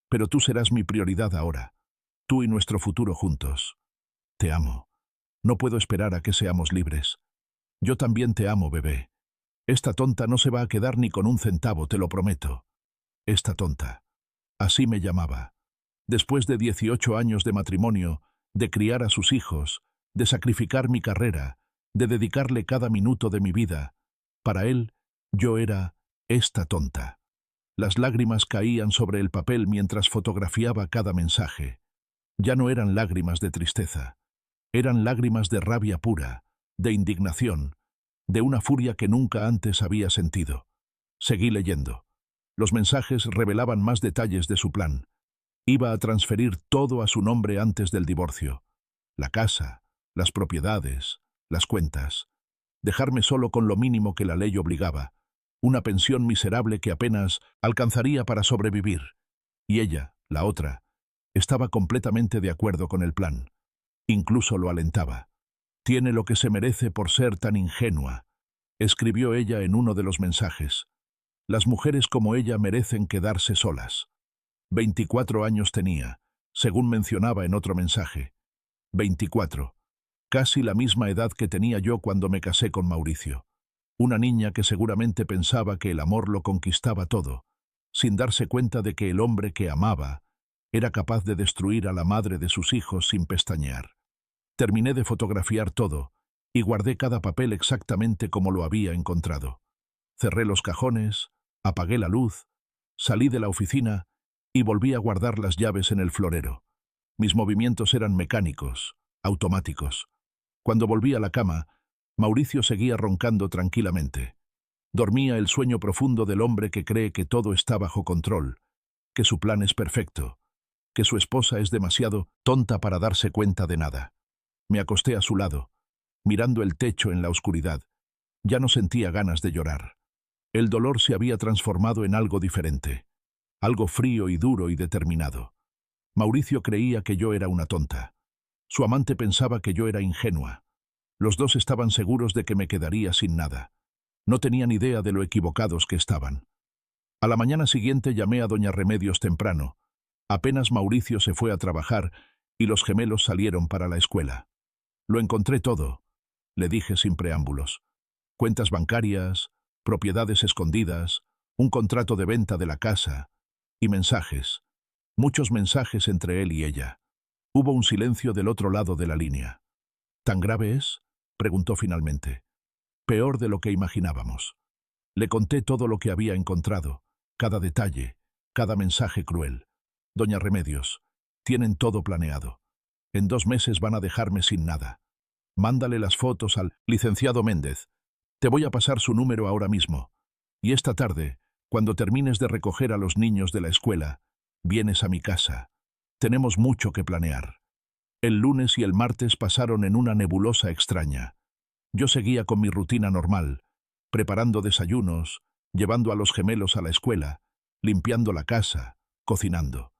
Pero tú serás mi prioridad ahora. Tú y nuestro futuro juntos. Te amo. No puedo esperar a que seamos libres. Yo también te amo, bebé. Esta tonta no se va a quedar ni con un centavo, te lo prometo. Esta tonta. Así me llamaba. Después de 18 años de matrimonio, de criar a sus hijos, de sacrificar mi carrera, de dedicarle cada minuto de mi vida, para él, yo era esta tonta. Las lágrimas caían sobre el papel mientras fotografiaba cada mensaje. Ya no eran lágrimas de tristeza. Eran lágrimas de rabia pura, de indignación, de una furia que nunca antes había sentido. Seguí leyendo. Los mensajes revelaban más detalles de su plan. Iba a transferir todo a su nombre antes del divorcio. La casa, las propiedades, las cuentas. Dejarme solo con lo mínimo que la ley obligaba. Una pensión miserable que apenas alcanzaría para sobrevivir. Y ella, la otra, estaba completamente de acuerdo con el plan. Incluso lo alentaba. «Tiene lo que se merece por ser tan ingenua», escribió ella en uno de los mensajes. «Las mujeres como ella merecen quedarse solas». 24 años tenía, según mencionaba en otro mensaje. 24. Casi la misma edad que tenía yo cuando me casé con Mauricio. Una niña que seguramente pensaba que el amor lo conquistaba todo, sin darse cuenta de que el hombre que amaba era capaz de destruir a la madre de sus hijos sin pestañear. Terminé de fotografiar todo y guardé cada papel exactamente como lo había encontrado. Cerré los cajones, apagué la luz, salí de la oficina y volví a guardar las llaves en el florero. Mis movimientos eran mecánicos, automáticos. Cuando volví a la cama, Mauricio seguía roncando tranquilamente. Dormía el sueño profundo del hombre que cree que todo está bajo control, que su plan es perfecto, que su esposa es demasiado tonta para darse cuenta de nada. Me acosté a su lado, mirando el techo en la oscuridad. Ya no sentía ganas de llorar. El dolor se había transformado en algo diferente, algo frío y duro y determinado. Mauricio creía que yo era una tonta. Su amante pensaba que yo era ingenua. Los dos estaban seguros de que me quedaría sin nada. No tenían idea de lo equivocados que estaban. A la mañana siguiente llamé a doña Remedios temprano. Apenas Mauricio se fue a trabajar y los gemelos salieron para la escuela. «Lo encontré todo», le dije sin preámbulos. Cuentas bancarias, propiedades escondidas, un contrato de venta de la casa y mensajes. Muchos mensajes entre él y ella. Hubo un silencio del otro lado de la línea. «¿Tan grave es?», preguntó finalmente. «Peor de lo que imaginábamos». Le conté todo lo que había encontrado, cada detalle, cada mensaje cruel. «Doña Remedios, tienen todo planeado. En 2 meses van a dejarme sin nada. Mándale las fotos al licenciado Méndez. Te voy a pasar su número ahora mismo. Y esta tarde, cuando termines de recoger a los niños de la escuela, vienes a mi casa. Tenemos mucho que planear». El lunes y el martes pasaron en una nebulosa extraña. Yo seguía con mi rutina normal, preparando desayunos, llevando a los gemelos a la escuela, limpiando la casa, cocinando.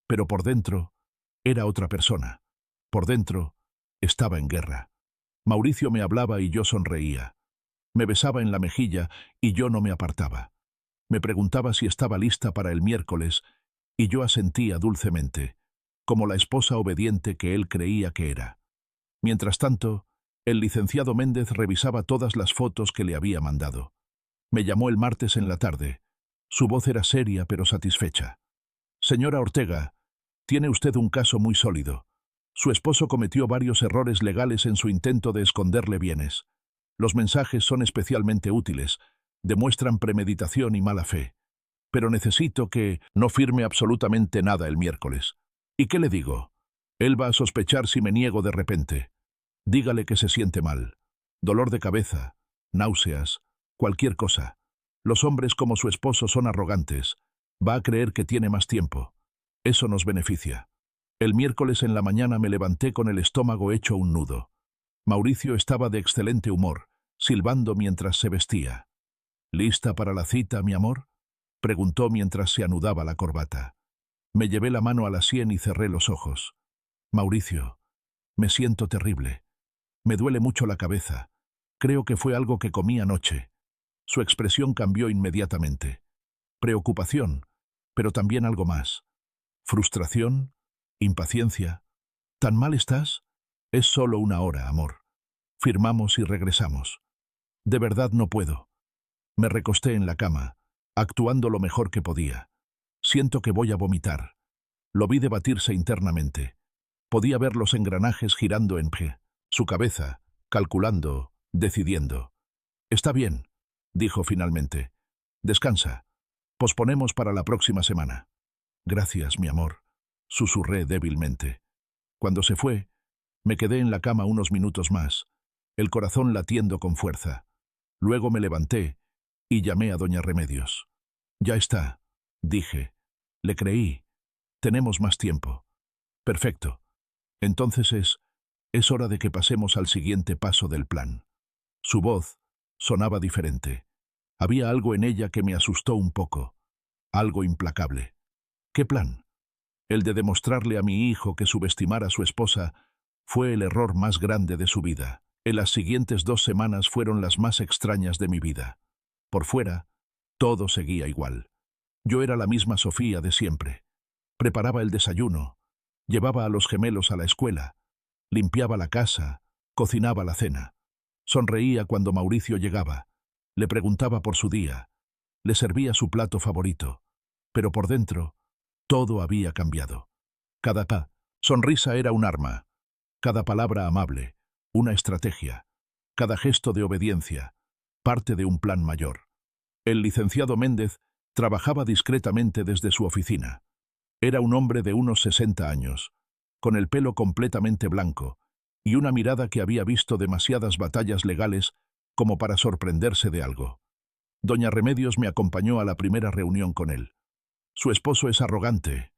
Pero por dentro era otra persona. Por dentro estaba en guerra. Mauricio me hablaba y yo sonreía. Me besaba en la mejilla y yo no me apartaba. Me preguntaba si estaba lista para el miércoles y yo asentía dulcemente, como la esposa obediente que él creía que era. Mientras tanto, el licenciado Méndez revisaba todas las fotos que le había mandado. Me llamó el martes en la tarde. Su voz era seria pero satisfecha. «Señora Ortega, tiene usted un caso muy sólido. Su esposo cometió varios errores legales en su intento de esconderle bienes. Los mensajes son especialmente útiles, demuestran premeditación y mala fe. Pero necesito que no firme absolutamente nada el miércoles. ¿Y qué le digo? Él va a sospechar si me niego de repente. Dígale que se siente mal. Dolor de cabeza, náuseas, cualquier cosa. Los hombres como su esposo son arrogantes. Va a creer que tiene más tiempo. Eso nos beneficia». El miércoles en la mañana me levanté con el estómago hecho un nudo. Mauricio estaba de excelente humor, silbando mientras se vestía. «¿Lista para la cita, mi amor?», preguntó mientras se anudaba la corbata. Me llevé la mano a la sien y cerré los ojos. «Mauricio, me siento terrible. Me duele mucho la cabeza. Creo que fue algo que comí anoche». Su expresión cambió inmediatamente. Preocupación, pero también algo más. Frustración, impaciencia. ¿Tan mal estás? Es solo una hora, amor. Firmamos y regresamos. De verdad no puedo. Me recosté en la cama, actuando lo mejor que podía. Siento que voy a vomitar. Lo vi debatirse internamente. Podía ver los engranajes girando en pie, su cabeza, calculando, decidiendo. «Está bien», dijo finalmente. «Descansa. Posponemos para la próxima semana». «Gracias, mi amor», susurré débilmente. Cuando se fue, me quedé en la cama unos minutos más, el corazón latiendo con fuerza. Luego me levanté y llamé a doña Remedios. «Ya está», dije. Le creí. «Tenemos más tiempo». «Perfecto. Entonces es hora de que pasemos al siguiente paso del plan». Su voz sonaba diferente. Había algo en ella que me asustó un poco. Algo implacable. «¿Qué plan?» El de demostrarle a mi hijo que subestimar a su esposa fue el error más grande de su vida. En las siguientes 2 semanas fueron las más extrañas de mi vida. Por fuera, todo seguía igual. Yo era la misma Sofía de siempre. Preparaba el desayuno, llevaba a los gemelos a la escuela, limpiaba la casa, cocinaba la cena. Sonreía cuando Mauricio llegaba, le preguntaba por su día, le servía su plato favorito. Pero por dentro, todo había cambiado. Cada sonrisa era un arma, cada palabra amable, una estrategia, cada gesto de obediencia, parte de un plan mayor. El licenciado Méndez trabajaba discretamente desde su oficina. Era un hombre de unos 60 años, con el pelo completamente blanco y una mirada que había visto demasiadas batallas legales como para sorprenderse de algo. Doña Remedios me acompañó a la primera reunión con él. «Su esposo es arrogante»,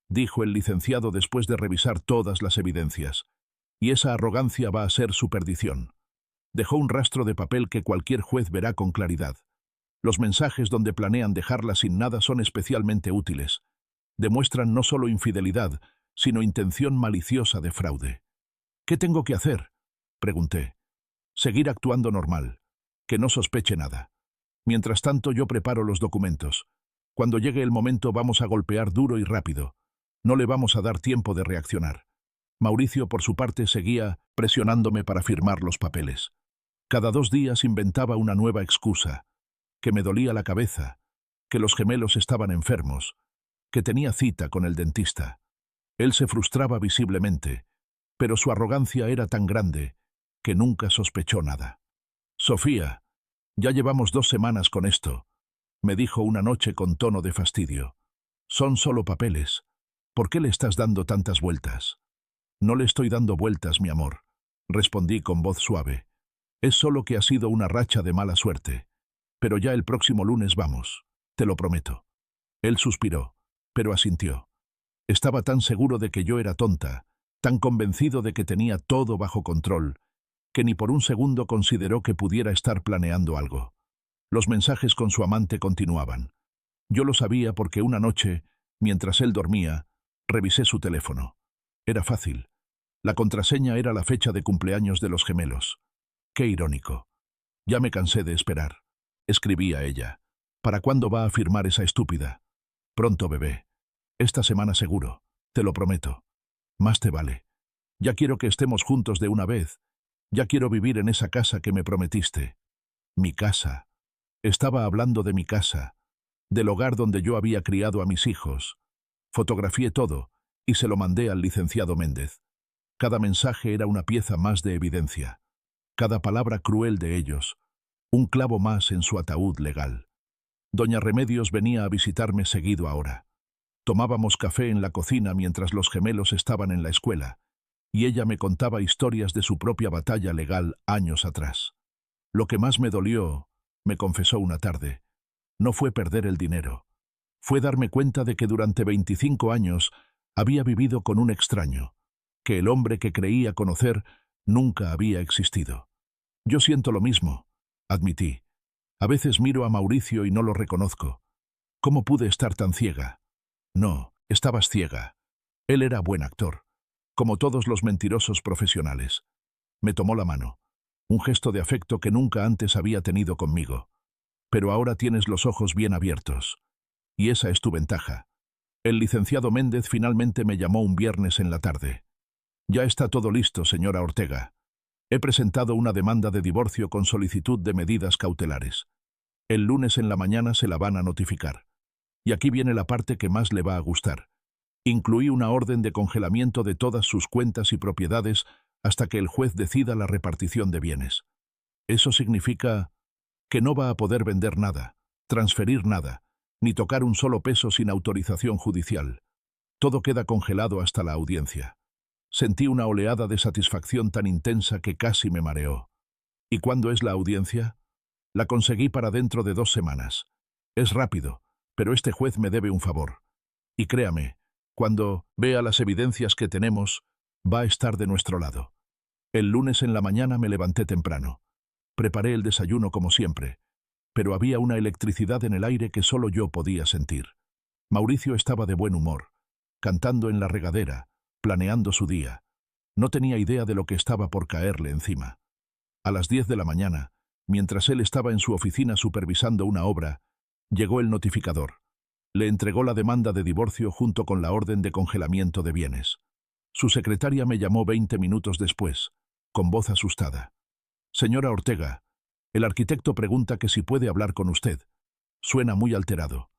dijo el licenciado después de revisar todas las evidencias, «y esa arrogancia va a ser su perdición». Dejó un rastro de papel que cualquier juez verá con claridad. Los mensajes donde planean dejarla sin nada son especialmente útiles. Demuestran no solo infidelidad, sino intención maliciosa de fraude. «¿Qué tengo que hacer?», pregunté. «Seguir actuando normal. Que no sospeche nada. Mientras tanto yo preparo los documentos. Cuando llegue el momento vamos a golpear duro y rápido. No le vamos a dar tiempo de reaccionar». Mauricio, por su parte, seguía presionándome para firmar los papeles. Cada 2 días inventaba una nueva excusa, que me dolía la cabeza, que los gemelos estaban enfermos, que tenía cita con el dentista. Él se frustraba visiblemente, pero su arrogancia era tan grande que nunca sospechó nada. «Sofía, ya llevamos 2 semanas con esto», me dijo una noche con tono de fastidio. «Son solo papeles. ¿Por qué le estás dando tantas vueltas?» «No le estoy dando vueltas, mi amor», respondí con voz suave. «Es solo que ha sido una racha de mala suerte. Pero ya el próximo lunes vamos, te lo prometo». Él suspiró, pero asintió. Estaba tan seguro de que yo era tonta, tan convencido de que tenía todo bajo control, que ni por un segundo consideró que pudiera estar planeando algo. Los mensajes con su amante continuaban. Yo lo sabía porque una noche, mientras él dormía, revisé su teléfono. Era fácil. La contraseña era la fecha de cumpleaños de los gemelos. Qué irónico. Ya me cansé de esperar. Escribí a ella. ¿Para cuándo va a firmar esa estúpida? Pronto, bebé. Esta semana seguro. Te lo prometo. Más te vale. Ya quiero que estemos juntos de una vez. Ya quiero vivir en esa casa que me prometiste. Mi casa. Estaba hablando de mi casa, del hogar donde yo había criado a mis hijos. Fotografié todo y se lo mandé al licenciado Méndez. Cada mensaje era una pieza más de evidencia. Cada palabra cruel de ellos, un clavo más en su ataúd legal. Doña Remedios venía a visitarme seguido ahora. Tomábamos café en la cocina mientras los gemelos estaban en la escuela, y ella me contaba historias de su propia batalla legal años atrás. Lo que más me dolió, me confesó una tarde, no fue perder el dinero. Fue darme cuenta de que durante 25 años había vivido con un extraño, que el hombre que creía conocer nunca había existido. Yo siento lo mismo, admití. A veces miro a Mauricio y no lo reconozco. ¿Cómo pude estar tan ciega? No, estabas ciega. Él era buen actor, como todos los mentirosos profesionales. Me tomó la mano, un gesto de afecto que nunca antes había tenido conmigo. Pero ahora tienes los ojos bien abiertos. Y esa es tu ventaja. El licenciado Méndez finalmente me llamó un viernes en la tarde. Ya está todo listo, señora Ortega. He presentado una demanda de divorcio con solicitud de medidas cautelares. El lunes en la mañana se la van a notificar. Y aquí viene la parte que más le va a gustar. Incluí una orden de congelamiento de todas sus cuentas y propiedades hasta que el juez decida la repartición de bienes. Eso significa que no va a poder vender nada, transferir nada, ni tocar un solo peso sin autorización judicial. Todo queda congelado hasta la audiencia. Sentí una oleada de satisfacción tan intensa que casi me mareó. ¿Y cuándo es la audiencia? La conseguí para dentro de 2 semanas. Es rápido, pero este juez me debe un favor. Y créame, cuando vea las evidencias que tenemos, va a estar de nuestro lado. El lunes en la mañana me levanté temprano. Preparé el desayuno como siempre, pero había una electricidad en el aire que solo yo podía sentir. Mauricio estaba de buen humor, cantando en la regadera, planeando su día. No tenía idea de lo que estaba por caerle encima. A las 10 de la mañana, mientras él estaba en su oficina supervisando una obra, llegó el notificador. Le entregó la demanda de divorcio junto con la orden de congelamiento de bienes. Su secretaria me llamó 20 minutos después, con voz asustada. Señora Ortega, el arquitecto pregunta que si puede hablar con usted. Suena muy alterado.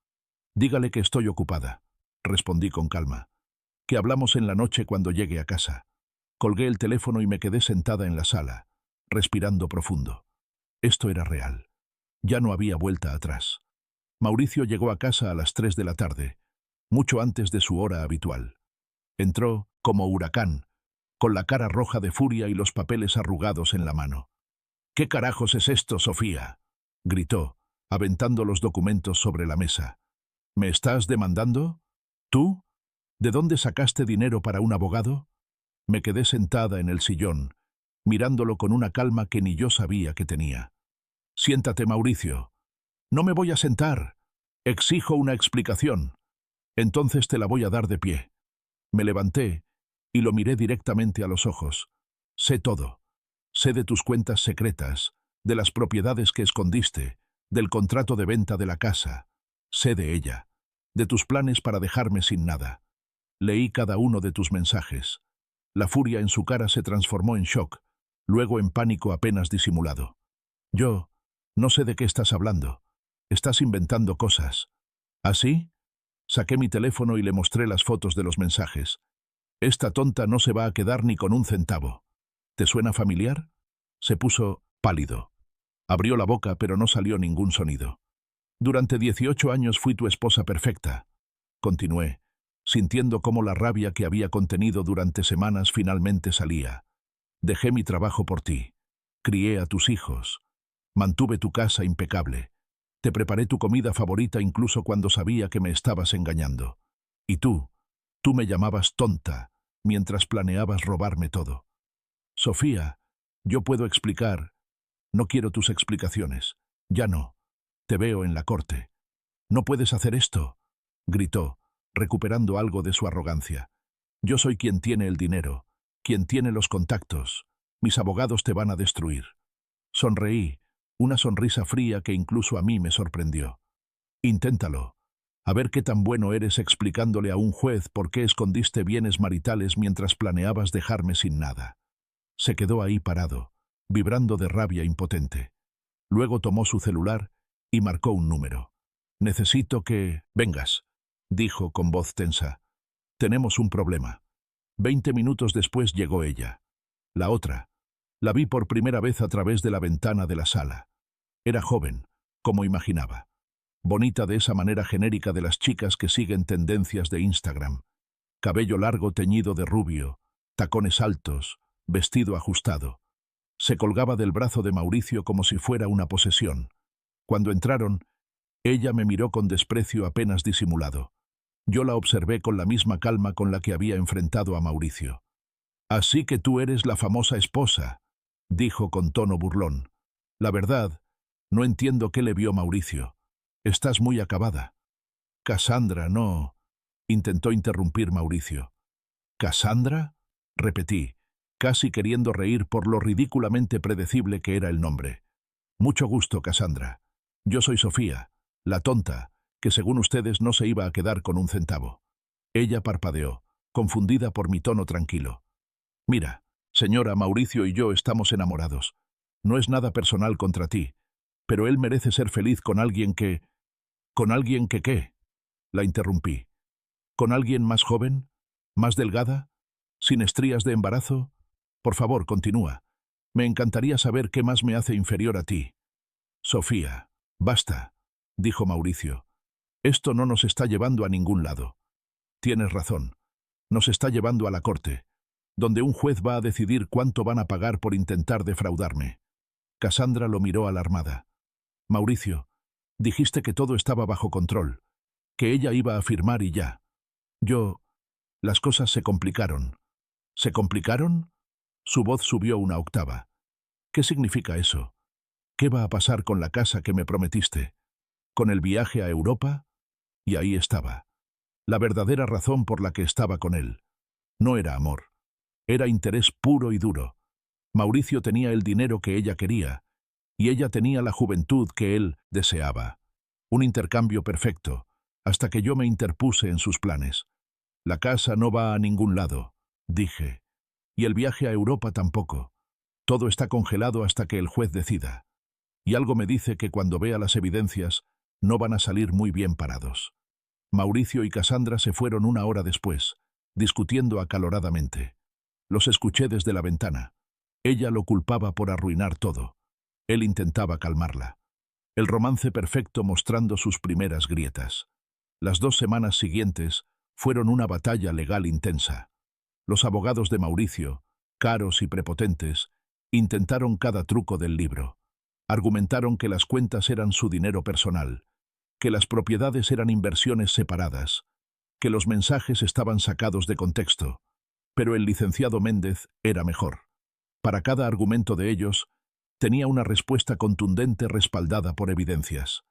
Dígale que estoy ocupada, respondí con calma. Que hablamos en la noche cuando llegue a casa. Colgué el teléfono y me quedé sentada en la sala, respirando profundo. Esto era real. Ya no había vuelta atrás. Mauricio llegó a casa a las 3 de la tarde, mucho antes de su hora habitual. Entró, como huracán, con la cara roja de furia y los papeles arrugados en la mano. «¿Qué carajos es esto, Sofía?», gritó, aventando los documentos sobre la mesa. «¿Me estás demandando? ¿Tú? ¿De dónde sacaste dinero para un abogado?». Me quedé sentada en el sillón, mirándolo con una calma que ni yo sabía que tenía. «Siéntate, Mauricio». «No me voy a sentar. Exijo una explicación. Entonces te la voy a dar de pie». Me levanté y lo miré directamente a los ojos. «Sé todo. Sé de tus cuentas secretas, de las propiedades que escondiste, del contrato de venta de la casa. Sé de ella, de tus planes para dejarme sin nada. Leí cada uno de tus mensajes». La furia en su cara se transformó en shock, luego en pánico apenas disimulado. «Yo no sé de qué estás hablando. Estás inventando cosas». ¿Así? Saqué mi teléfono y le mostré las fotos de los mensajes. «Esta tonta no se va a quedar ni con un centavo». «¿Te suena familiar?». Se puso pálido. Abrió la boca, pero no salió ningún sonido. «Durante 18 años fui tu esposa perfecta», continué, sintiendo cómo la rabia que había contenido durante semanas finalmente salía. «Dejé mi trabajo por ti. Crié a tus hijos. Mantuve tu casa impecable. Te preparé tu comida favorita incluso cuando sabía que me estabas engañando. Y tú me llamabas tonta mientras planeabas robarme todo. Sofía, yo puedo explicar. No quiero tus explicaciones. Ya no. Te veo en la corte. «No puedes hacer esto», gritó, recuperando algo de su arrogancia. «Yo soy quien tiene el dinero, quien tiene los contactos. Mis abogados te van a destruir». Sonreí, una sonrisa fría que incluso a mí me sorprendió. «Inténtalo. A ver qué tan bueno eres explicándole a un juez por qué escondiste bienes maritales mientras planeabas dejarme sin nada». Se quedó ahí parado, vibrando de rabia impotente. Luego tomó su celular y marcó un número. «Necesito que vengas», dijo con voz tensa. «Tenemos un problema». 20 minutos después llegó ella. La otra. La vi por primera vez a través de la ventana de la sala. Era joven, como imaginaba. Bonita de esa manera genérica de las chicas que siguen tendencias de Instagram. Cabello largo teñido de rubio, tacones altos, vestido ajustado. Se colgaba del brazo de Mauricio como si fuera una posesión. Cuando entraron, ella me miró con desprecio apenas disimulado. Yo la observé con la misma calma con la que había enfrentado a Mauricio. «Así que tú eres la famosa esposa», dijo con tono burlón. «La verdad, no entiendo qué le vio Mauricio. Estás muy acabada». «Cassandra, no», intentó interrumpir Mauricio. «¿Cassandra?», repetí, casi queriendo reír por lo ridículamente predecible que era el nombre. «Mucho gusto, Cassandra. Yo soy Sofía, la tonta, que según ustedes no se iba a quedar con un centavo». Ella parpadeó, confundida por mi tono tranquilo. «Mira, señora, Mauricio y yo estamos enamorados. No es nada personal contra ti, pero él merece ser feliz con alguien que... ¿Con alguien que qué?», la interrumpí. «¿Con alguien más joven? ¿Más delgada? ¿Sin estrías de embarazo? Por favor, continúa. Me encantaría saber qué más me hace inferior a ti». «Sofía, basta», dijo Mauricio. «Esto no nos está llevando a ningún lado». «Tienes razón. Nos está llevando a la corte, donde un juez va a decidir cuánto van a pagar por intentar defraudarme». Cassandra lo miró alarmada. «Mauricio, dijiste que todo estaba bajo control, que ella iba a firmar y ya. Las cosas se complicaron». «¿Se complicaron?». Su voz subió una octava. «¿Qué significa eso? ¿Qué va a pasar con la casa que me prometiste? ¿Con el viaje a Europa?». Y ahí estaba. La verdadera razón por la que estaba con él. No era amor. Era interés puro y duro. Mauricio tenía el dinero que ella quería, y ella tenía la juventud que él deseaba. Un intercambio perfecto, hasta que yo me interpuse en sus planes. «La casa no va a ningún lado», dije. «Y el viaje a Europa tampoco. Todo está congelado hasta que el juez decida. Y algo me dice que cuando vea las evidencias, no van a salir muy bien parados». Mauricio y Cassandra se fueron una hora después, discutiendo acaloradamente. Los escuché desde la ventana. Ella lo culpaba por arruinar todo. Él intentaba calmarla. El romance perfecto mostrando sus primeras grietas. Las 2 semanas siguientes fueron una batalla legal intensa. Los abogados de Mauricio, caros y prepotentes, intentaron cada truco del libro. Argumentaron que las cuentas eran su dinero personal, que las propiedades eran inversiones separadas, que los mensajes estaban sacados de contexto, pero el licenciado Méndez era mejor. Para cada argumento de ellos, tenía una respuesta contundente respaldada por evidencias.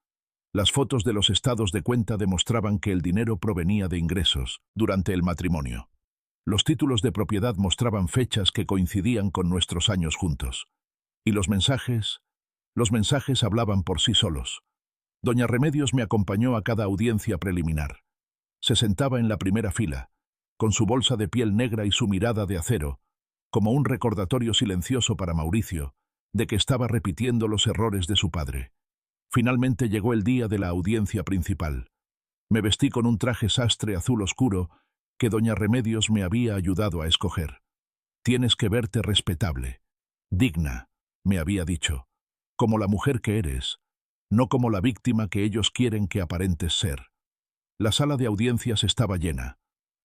Las fotos de los estados de cuenta demostraban que el dinero provenía de ingresos durante el matrimonio. Los títulos de propiedad mostraban fechas que coincidían con nuestros años juntos. Y los mensajes hablaban por sí solos. Doña Remedios me acompañó a cada audiencia preliminar. Se sentaba en la primera fila, con su bolsa de piel negra y su mirada de acero, como un recordatorio silencioso para Mauricio, de que estaba repitiendo los errores de su padre. Finalmente llegó el día de la audiencia principal. Me vestí con un traje sastre azul oscuro que doña Remedios me había ayudado a escoger. «Tienes que verte respetable, digna», me había dicho, «como la mujer que eres, no como la víctima que ellos quieren que aparentes ser». La sala de audiencias estaba llena.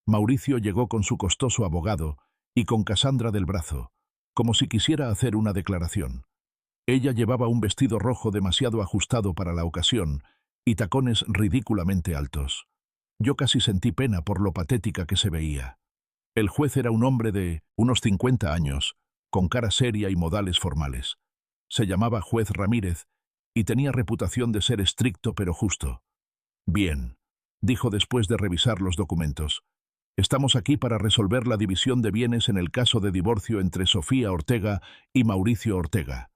Mauricio llegó con su costoso abogado y con Cassandra del brazo, como si quisiera hacer una declaración. Ella llevaba un vestido rojo demasiado ajustado para la ocasión y tacones ridículamente altos. Yo casi sentí pena por lo patética que se veía. El juez era un hombre de unos 50 años, con cara seria y modales formales. Se llamaba juez Ramírez y tenía reputación de ser estricto pero justo. Bien, dijo después de revisar los documentos. Estamos aquí para resolver la división de bienes en el caso de divorcio entre Sofía Ortega y Mauricio Ortega.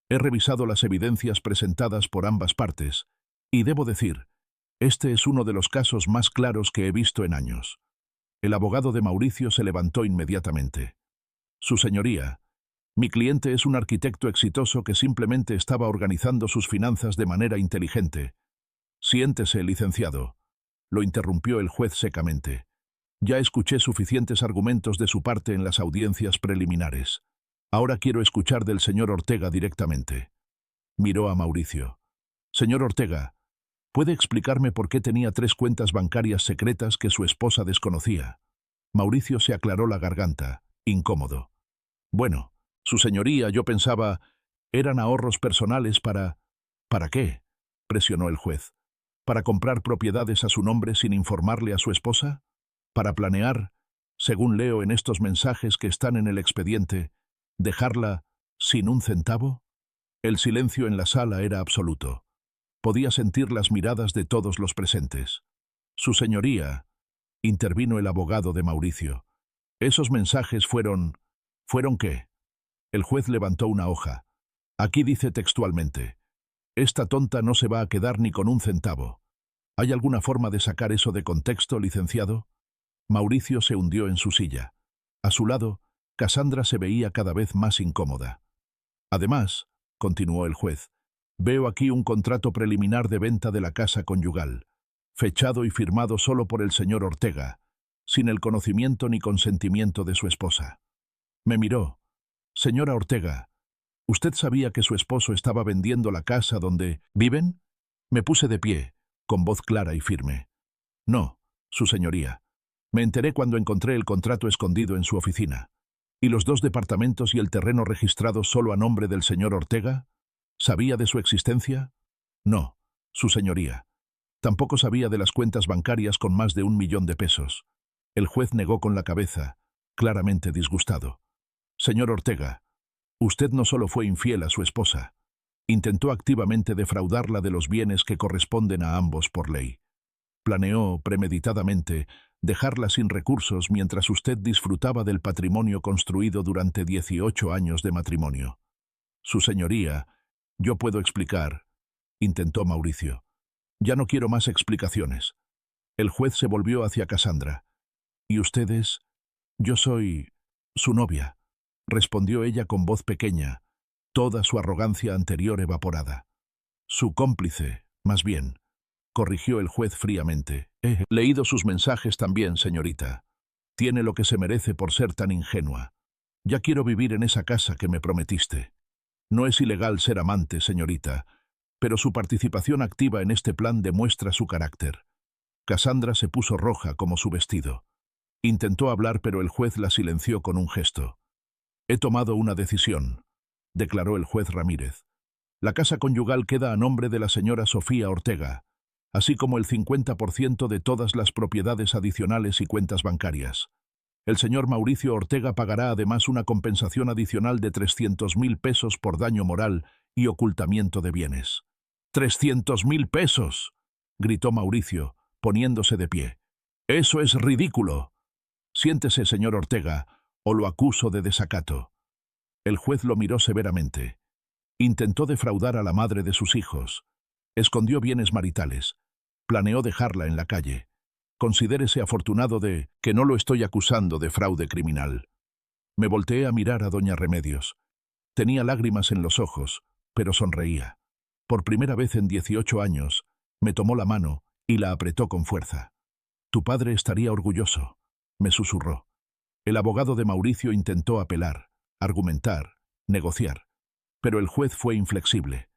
He revisado las evidencias presentadas por ambas partes, y debo decir, este es uno de los casos más claros que he visto en años. El abogado de Mauricio se levantó inmediatamente. Su señoría, mi cliente es un arquitecto exitoso que simplemente estaba organizando sus finanzas de manera inteligente. Siéntese, licenciado, lo interrumpió el juez secamente. Ya escuché suficientes argumentos de su parte en las audiencias preliminares. Ahora quiero escuchar del señor Ortega directamente. Miró a Mauricio. Señor Ortega, ¿puede explicarme por qué tenía 3 cuentas bancarias secretas que su esposa desconocía? Mauricio se aclaró la garganta, incómodo. Bueno, su señoría, yo pensaba, eran ahorros personales para... ¿Para qué?, presionó el juez. ¿Para comprar propiedades a su nombre sin informarle a su esposa? ¿Para planear, según leo en estos mensajes que están en el expediente, dejarla sin un centavo? El silencio en la sala era absoluto. Podía sentir las miradas de todos los presentes. Su señoría, intervino el abogado de Mauricio. Esos mensajes fueron... ¿Fueron qué? El juez levantó una hoja. Aquí dice textualmente: esta tonta no se va a quedar ni con un centavo. ¿Hay alguna forma de sacar eso de contexto, licenciado? Mauricio se hundió en su silla. A su lado, Cassandra se veía cada vez más incómoda. Además, continuó el juez, veo aquí un contrato preliminar de venta de la casa conyugal, fechado y firmado solo por el señor Ortega, sin el conocimiento ni consentimiento de su esposa. Me miró. Señora Ortega, ¿usted sabía que su esposo estaba vendiendo la casa donde viven? Me puse de pie, con voz clara y firme. No, su señoría. Me enteré cuando encontré el contrato escondido en su oficina. ¿Y los 2 departamentos y el terreno registrados solo a nombre del señor Ortega? ¿Sabía de su existencia? No, su señoría. Tampoco sabía de las cuentas bancarias con más de 1 millón de pesos. El juez negó con la cabeza, claramente disgustado. Señor Ortega, usted no solo fue infiel a su esposa, intentó activamente defraudarla de los bienes que corresponden a ambos por ley. Planeó, premeditadamente, dejarla sin recursos mientras usted disfrutaba del patrimonio construido durante 18 años de matrimonio. Su señoría, yo puedo explicar, intentó Mauricio. Ya no quiero más explicaciones. El juez se volvió hacia Cassandra. ¿Y ustedes? Yo soy su novia, respondió ella con voz pequeña, toda su arrogancia anterior evaporada. Su cómplice, más bien, corrigió el juez fríamente. He leído sus mensajes también, señorita. Tiene lo que se merece por ser tan ingenua. Ya quiero vivir en esa casa que me prometiste. No es ilegal ser amante, señorita, pero su participación activa en este plan demuestra su carácter. Cassandra se puso roja como su vestido. Intentó hablar, pero el juez la silenció con un gesto. He tomado una decisión, declaró el juez Ramírez. La casa conyugal queda a nombre de la señora Sofía Ortega, así como el 50% de todas las propiedades adicionales y cuentas bancarias. El señor Mauricio Ortega pagará además una compensación adicional de 300.000 pesos por daño moral y ocultamiento de bienes. ¡300.000 pesos! Gritó Mauricio, poniéndose de pie. ¡Eso es ridículo! Siéntese, señor Ortega, o lo acuso de desacato. El juez lo miró severamente. Intentó defraudar a la madre de sus hijos. Escondió bienes maritales. Planeó dejarla en la calle. Considérese afortunado de que no lo estoy acusando de fraude criminal. Me volteé a mirar a doña Remedios. Tenía lágrimas en los ojos, pero sonreía. Por primera vez en 18 años, me tomó la mano y la apretó con fuerza. Tu padre estaría orgulloso, me susurró. El abogado de Mauricio intentó apelar, argumentar, negociar, pero el juez fue inflexible.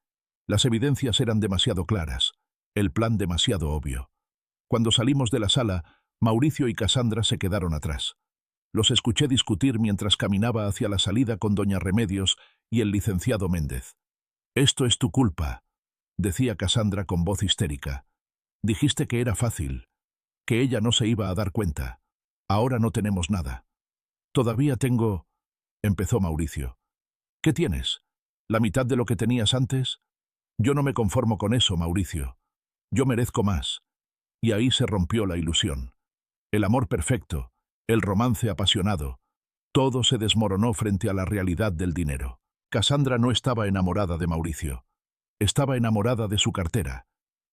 Las evidencias eran demasiado claras, el plan demasiado obvio. Cuando salimos de la sala, Mauricio y Cassandra se quedaron atrás. Los escuché discutir mientras caminaba hacia la salida con doña Remedios y el licenciado Méndez. «Esto es tu culpa», decía Cassandra con voz histérica. «Dijiste que era fácil, que ella no se iba a dar cuenta. Ahora no tenemos nada». «Todavía tengo...» empezó Mauricio. «¿Qué tienes? ¿La mitad de lo que tenías antes?» Yo no me conformo con eso, Mauricio. Yo merezco más. Y ahí se rompió la ilusión. El amor perfecto, el romance apasionado, todo se desmoronó frente a la realidad del dinero. Cassandra no estaba enamorada de Mauricio. Estaba enamorada de su cartera.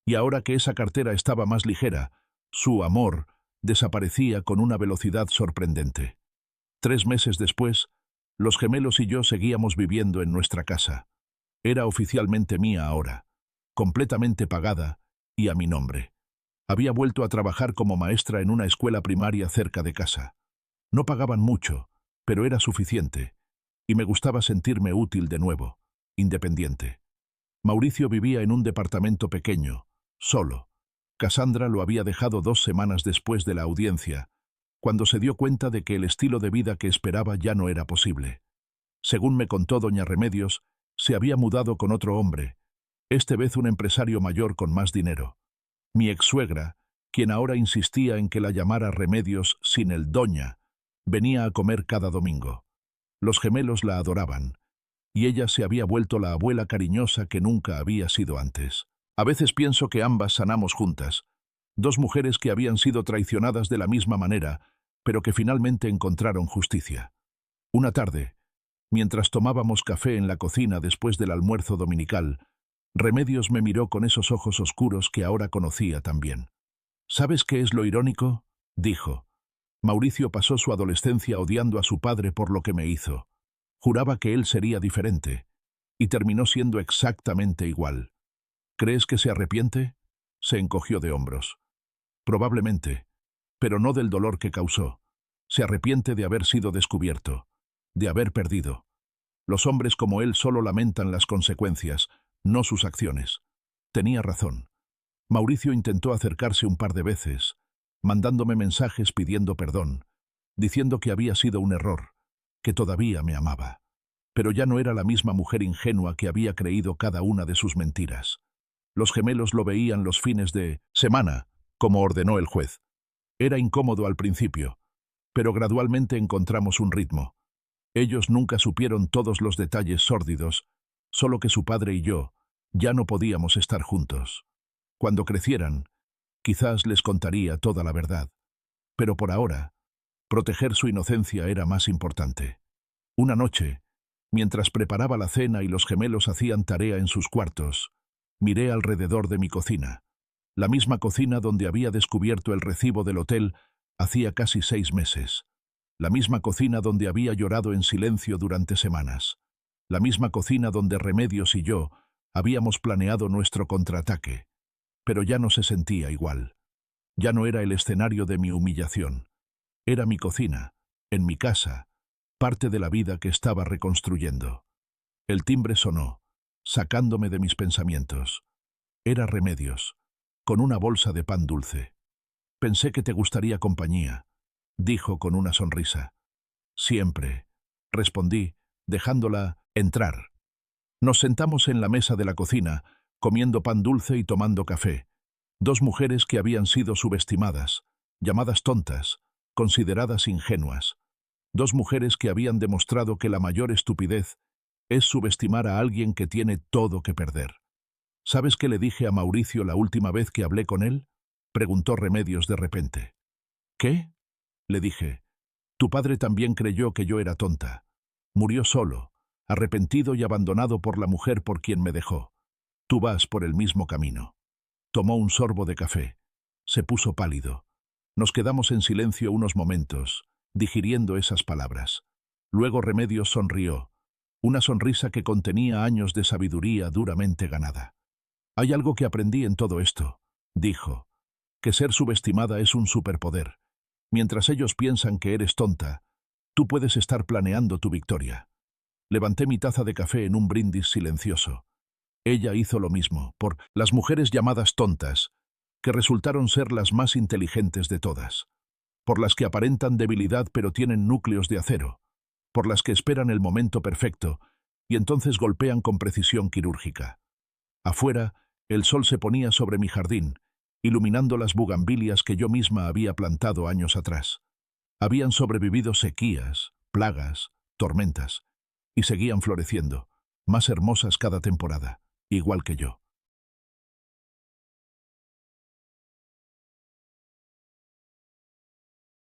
Y ahora que esa cartera estaba más ligera, su amor desaparecía con una velocidad sorprendente. 3 meses después, los gemelos y yo seguíamos viviendo en nuestra casa. Era oficialmente mía ahora, completamente pagada y a mi nombre. Había vuelto a trabajar como maestra en una escuela primaria cerca de casa. No pagaban mucho, pero era suficiente, y me gustaba sentirme útil de nuevo, independiente. Mauricio vivía en un departamento pequeño, solo. Cassandra lo había dejado 2 semanas después de la audiencia, cuando se dio cuenta de que el estilo de vida que esperaba ya no era posible. Según me contó doña Remedios, se había mudado con otro hombre, esta vez un empresario mayor con más dinero. Mi ex-suegra, quien ahora insistía en que la llamara Remedios sin el doña, venía a comer cada domingo. Los gemelos la adoraban, y ella se había vuelto la abuela cariñosa que nunca había sido antes. A veces pienso que ambas sanamos juntas, 2 mujeres que habían sido traicionadas de la misma manera, pero que finalmente encontraron justicia. Una tarde, mientras tomábamos café en la cocina después del almuerzo dominical, Remedios me miró con esos ojos oscuros que ahora conocía también. ¿Sabes qué es lo irónico?, dijo. Mauricio pasó su adolescencia odiando a su padre por lo que me hizo. Juraba que él sería diferente, y terminó siendo exactamente igual. ¿Crees que se arrepiente? Se encogió de hombros. Probablemente, pero no del dolor que causó. Se arrepiente de haber sido descubierto, de haber perdido. Los hombres como él solo lamentan las consecuencias, no sus acciones. Tenía razón. Mauricio intentó acercarse un par de veces, mandándome mensajes pidiendo perdón, diciendo que había sido un error, que todavía me amaba. Pero ya no era la misma mujer ingenua que había creído cada una de sus mentiras. Los gemelos lo veían los fines de semana, como ordenó el juez. Era incómodo al principio, pero gradualmente encontramos un ritmo. Ellos nunca supieron todos los detalles sórdidos, solo que su padre y yo ya no podíamos estar juntos. Cuando crecieran, quizás les contaría toda la verdad. Pero por ahora, proteger su inocencia era más importante. Una noche, mientras preparaba la cena y los gemelos hacían tarea en sus cuartos, miré alrededor de mi cocina, la misma cocina donde había descubierto el recibo del hotel hacía casi 6 meses, la misma cocina donde había llorado en silencio durante semanas, la misma cocina donde Remedios y yo habíamos planeado nuestro contraataque. Pero ya no se sentía igual. Ya no era el escenario de mi humillación. Era mi cocina, en mi casa, parte de la vida que estaba reconstruyendo. El timbre sonó, sacándome de mis pensamientos. Era Remedios, con una bolsa de pan dulce. Pensé que te gustaría compañía, dijo con una sonrisa. Siempre, respondí, dejándola entrar. Nos sentamos en la mesa de la cocina, comiendo pan dulce y tomando café. 2 mujeres que habían sido subestimadas, llamadas tontas, consideradas ingenuas. 2 mujeres que habían demostrado que la mayor estupidez es subestimar a alguien que tiene todo que perder. ¿Sabes qué le dije a Mauricio la última vez que hablé con él?, preguntó Remedios de repente. ¿Qué?, le dije. Tu padre también creyó que yo era tonta. Murió solo, arrepentido y abandonado por la mujer por quien me dejó. Tú vas por el mismo camino. Tomó un sorbo de café. Se puso pálido. Nos quedamos en silencio unos momentos, digiriendo esas palabras. Luego Remedios sonrió, una sonrisa que contenía años de sabiduría duramente ganada. Hay algo que aprendí en todo esto, dijo, que ser subestimada es un superpoder. Mientras ellos piensan que eres tonta, tú puedes estar planeando tu victoria. Levanté mi taza de café en un brindis silencioso. Ella hizo lo mismo, por las mujeres llamadas tontas, que resultaron ser las más inteligentes de todas, por las que aparentan debilidad pero tienen núcleos de acero, por las que esperan el momento perfecto y entonces golpean con precisión quirúrgica. Afuera, el sol se ponía sobre mi jardín, iluminando las bugambilias que yo misma había plantado años atrás. Habían sobrevivido sequías, plagas, tormentas, y seguían floreciendo, más hermosas cada temporada. igual que yo.